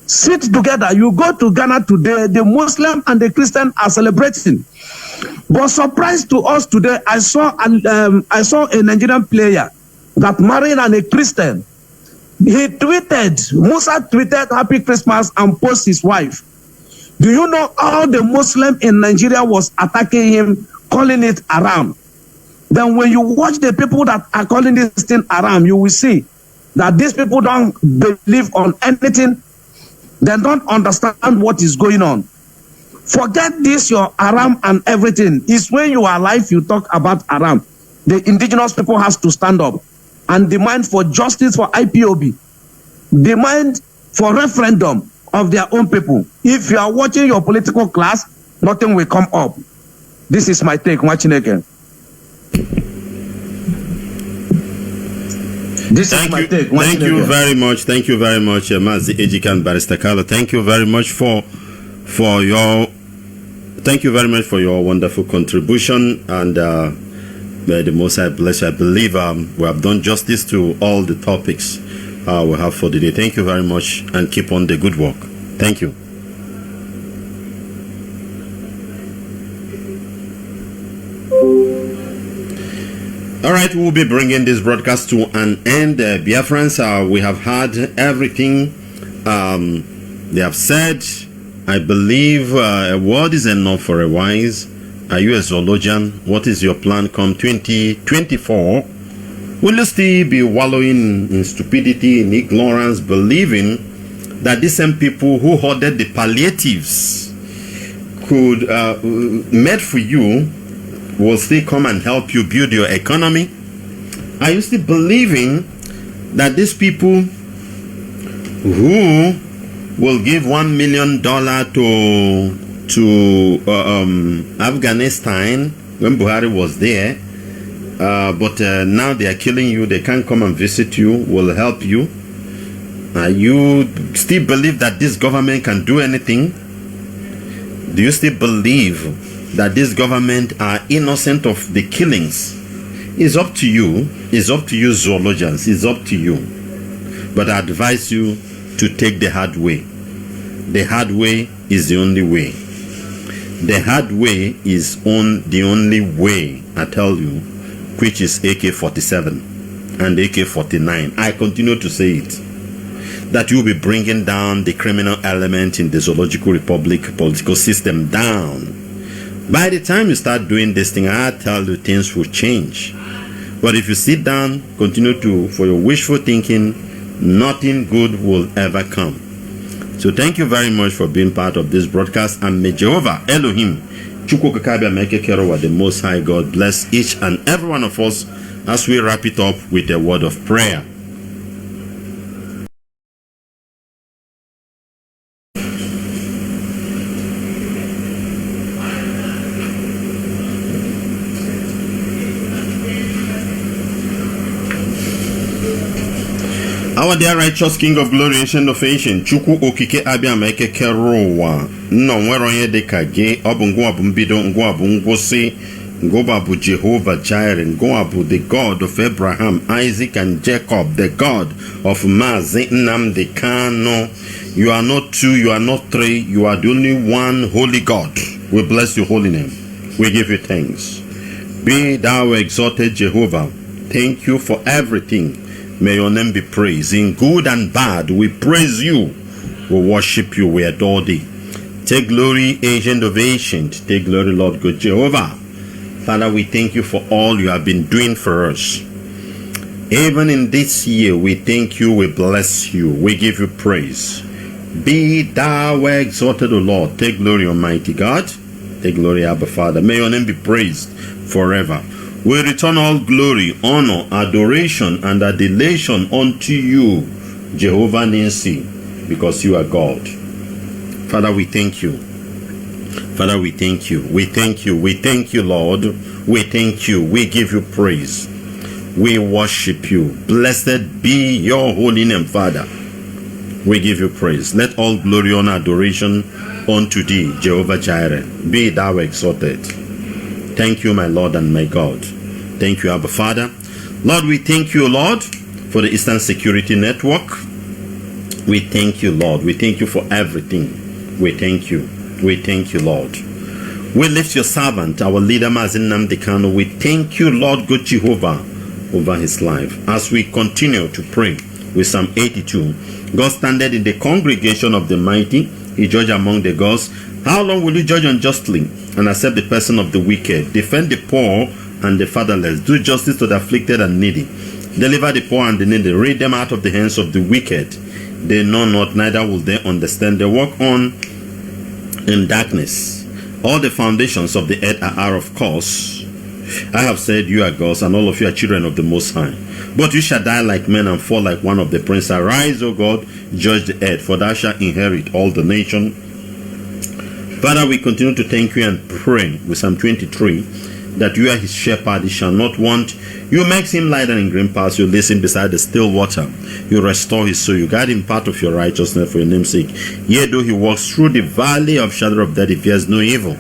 Sit together. You go to Ghana today, the Muslim and the Christian are celebrating. But surprise to us today, I saw a Nigerian player that married a Christian. He tweeted, Musa tweeted Happy Christmas and posted his wife. Do you know how the Muslim in Nigeria was attacking him, calling it Aram? Then when you watch the people that are calling this thing Aram, you will see that these people don't believe on anything. They don't understand what is going on. Forget this, your Aram and everything. It's when you are alive, you talk about Aram. The indigenous people has to stand up and demand for justice for IPOB, demand for referendum of their own people. If you are watching your political class, nothing will come up. This is my take, Nwachineke. Thank you very much. Thank you very much, Mazi Ejikan Barrister Carlo. Thank you very much for your wonderful contribution, and may the Most High bless you. I believe we have done justice to all the topics we have for the day. Thank you very much, and keep on the good work. Thank you. All right, we'll be bringing this broadcast to an end. Biafrans, we have heard everything they have said. I believe a word is enough for a wise. Are you a zoologian? What is your plan come 2024? Will you still be wallowing in stupidity, in ignorance, believing that these same people who hoarded the palliatives could made for you will still come and help you build your economy? Are you still believing that these people who will give $1 million to Afghanistan when Buhari was there, but now they are killing you, they can't come and visit you, will help you? You still believe that this government can do anything? Do you still believe that this government are innocent of the killings? It's up to you. It's up to you, zoologians. It's up to you. But I advise you to take the hard way. The hard way is the only way. The hard way is the only way, I tell you, which is AK-47 and AK-49. I continue to say it. That you will be bringing down the criminal element in the Zoological Republic political system down. By the time you start doing this thing, I tell you things will change. But if you sit down, continue for your wishful thinking, nothing good will ever come. So thank you very much for being part of this broadcast, and may Jehovah Elohim, the Most High God, bless each and every one of us as we wrap it up with a word of prayer. Our dear righteous King of glory, ancient of ancient, Chukwu okike abịa ma eke kere ụwa, nna nwere onye dịka gị, ọ bụ ngwa bụ mbido, ngwa bụ ngwụsị, ngwa bụ Jehovah Jireh, ngwa bụ the God of Abraham, Isaac and Jacob, the God of Mazi Nnamdi Kanu. You are not two, you are not three, you are the only one holy God. We bless your holy name. We give you thanks. Be thou exalted, Jehovah. Thank you for everything. May your name be praised. In good and bad, we praise you. We worship you. We adore thee. Take glory, ancient of ancient. Take glory, Lord God Jehovah. Father, we thank you for all you have been doing for us. Even in this year, we thank you. We bless you. We give you praise. Be thou exalted, O Lord. Take glory, Almighty God. Take glory, Abba Father. May your name be praised forever. We return all glory, honor, adoration, and adulation unto you, Jehovah Nissi, because you are God. Father, we thank you. Father, we thank you. We thank you. We thank you, Lord. We thank you. We give you praise. We worship you. Blessed be your holy name, Father. We give you praise. Let all glory, honor, adoration unto thee, Jehovah Jireh. Be thou exalted. Thank you, my Lord and my God. Thank you, Abba Father. Lord, we thank you, Lord, for the Eastern Security Network. We thank you, Lord. We thank you for everything. We thank you. We thank you, Lord. We lift your servant, our leader, Mazi Nnamdi Kanu. We thank you, Lord God Jehovah, over his life. As we continue to pray with Psalm 82, God standeth in the congregation of the mighty. He judge among the gods. How long will you judge unjustly and accept the person of the wicked? Defend the poor and the fatherless. Do justice to the afflicted and needy. Deliver the poor and the needy. Rid them out of the hands of the wicked. They know not, neither will they understand. They walk on in darkness. All the foundations of the earth are out of course. I have said you are gods, and all of you are children of the Most High. But you shall die like men and fall like one of the princes. Arise, O God, judge the earth, for thou shalt inherit all the nation. Father, we continue to thank you and pray with Psalm 23 that you are his shepherd, he shall not want. You make him lie down in green pastures, you listen beside the still water. You restore his soul, you guide him part of your righteousness for your name's sake. Yea, though he walks through the valley of shadow of death, he fears no evil.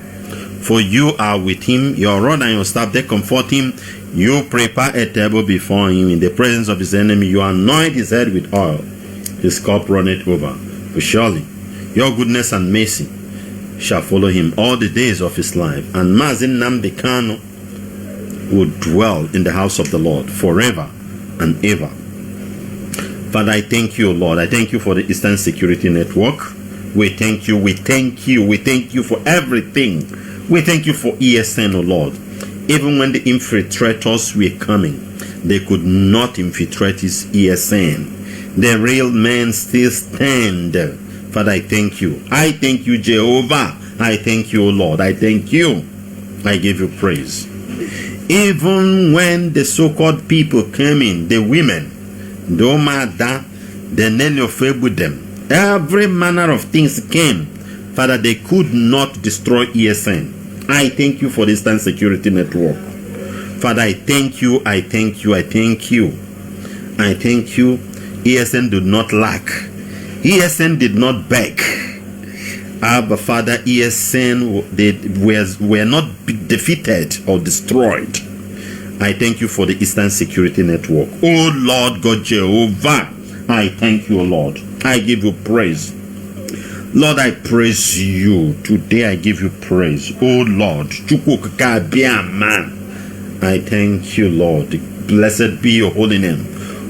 For you are with him, your rod and your staff, they comfort him. You prepare a table before him in the presence of his enemy. You anoint his head with oil, his cup runneth over. For surely your goodness and mercy shall follow him all the days of his life. And Mazi will dwell in the house of the Lord forever and ever. Father, I thank you, Lord. I thank you for the Eastern Security Network. We thank you, we thank you, we thank you for everything. We thank you for ESN, O Lord. Even when the infiltrators were coming, they could not infiltrate his ESN. The real men still stand. Father, I thank you. I thank you, Jehovah. I thank you, O Lord. I thank you. I give you praise. Even when the so-called people came in, the women, the Omada, the Nelly of them, every manner of things came. Father, they could not destroy ESN. I thank you for the Eastern Security Network. Father, I thank you, I thank you, I thank you. I thank you. ESN did not lack. ESN did not beg. But Father, ESN were not defeated or destroyed. I thank you for the Eastern Security Network. Oh Lord God Jehovah, I thank you, Lord. I give you praise. Lord, I praise you. Today I give you praise. Oh Lord, I thank you, Lord. Blessed be your holy name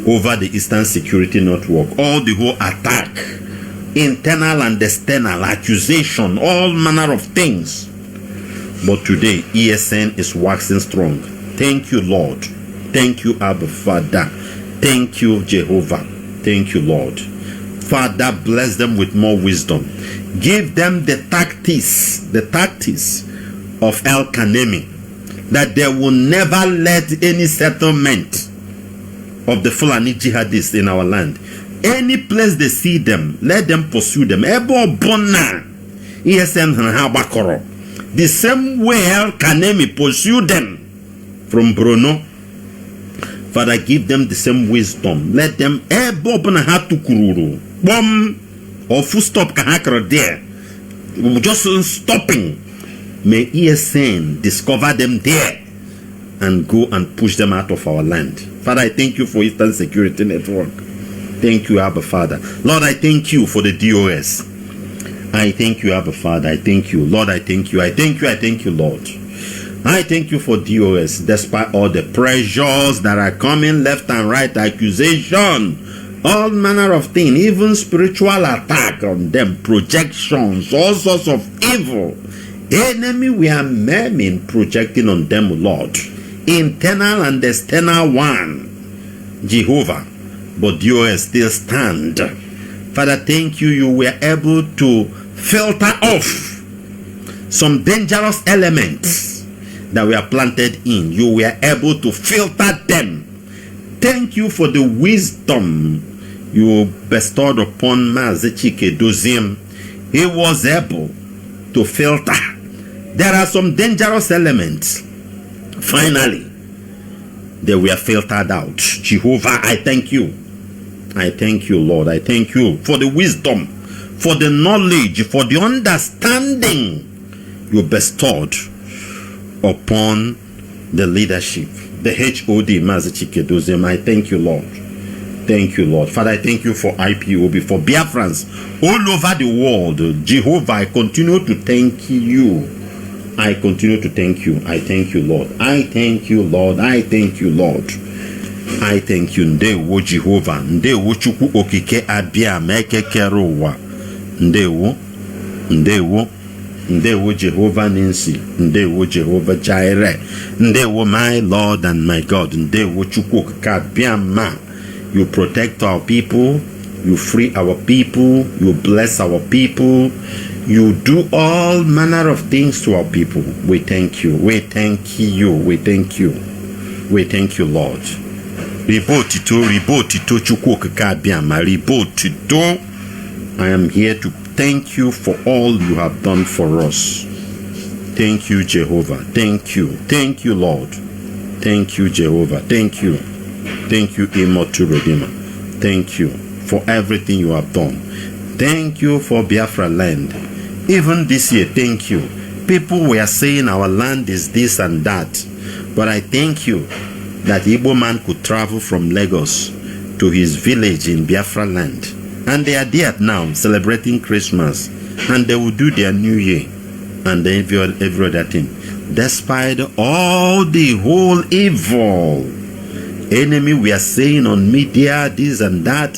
over the Eastern Security Network. All the whole attack, internal and external accusation, all manner of things. But today, ESN is waxing strong. Thank you, Lord. Thank you, Abba Father. Thank you, Jehovah. Thank you, Lord. Father, bless them with more wisdom. Give them the tactics of El Kanemi, that they will never let any settlement of the Fulani jihadists in our land. Any place they see them, let them pursue them. Ebo Bona, ESN Habakoro. The same way El Kanemi pursued them from Bruno. Father, give them the same wisdom. Let them Ebo Bona Hatukururu. Bomb or full stop kahakra there. Just stopping. May ESN discover them there and go and push them out of our land. Father, I thank you for Eastern Security Network. Thank you, Abba Father. Lord, I thank you for the DOS. I thank you, Abba Father. I thank you. Lord, I thank you. I thank you. I thank you, Lord. I thank you for DOS, despite all the pressures that are coming left and right, accusation, all manner of things, even spiritual attack on them, projections, all sorts of evil. Enemy we are men projecting on them, Lord. Internal and external one, Jehovah. But DOS still stand. Father, thank you. You were able to filter off some dangerous elements that were planted in. You were able to filter them. Thank you for the wisdom you bestowed upon Mazi. He was able to filter. There are some dangerous elements. Finally, they were filtered out. Jehovah, I thank you. I thank you, Lord. I thank you for the wisdom, for the knowledge, for the understanding you bestowed upon the leadership, the HOD, Mazi. I thank you, Lord. Thank you, Lord. Father, I thank you for IPOB, for Biafrans all over the world. Jehovah, I continue to thank you. I continue to thank you. I thank you, Lord. I thank you, Lord. I thank you, Lord. I thank you. Ndewo Jehovah. Ndewo Chukwu Okike Abia Meke Keruwa. Ndewo. Ndewo. Ndewo Jehovah Ninsi. Ndewo Jehovah Jireh. Ndewo my Lord and my God. Ndewo Chukwu Okike Abia Ma. You protect our people. You free our people. You bless our people. You do all manner of things to our people. We thank you. We thank you. We thank you. We thank you, Lord. I am here to thank you for all you have done for us. Thank you, Jehovah. Thank you. Thank you, Lord. Thank you, Jehovah. Thank you. Thank you, Immortal Redeemer. Thank you for everything you have done. Thank you for Biafra land. Even this year, thank you. People were saying our land is this and that. But I thank you that Igbo man could travel from Lagos to his village in Biafra land. And they are there now celebrating Christmas. And they will do their New Year. And every other thing. Despite all the whole evil enemy we are saying on media, this and that.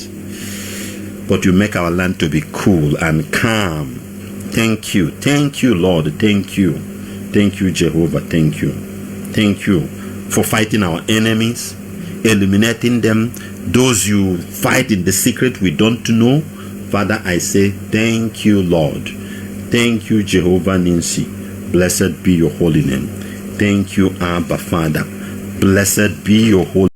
But you make our land to be cool and calm. Thank you. Thank you, Lord. Thank you. Thank you, Jehovah. Thank you. Thank you for fighting our enemies, eliminating them. Those you fight in the secret we don't know. Father, I say thank you, Lord. Thank you, Jehovah Ninsi. Blessed be your holy name. Thank you, Abba Father. Blessed be your holy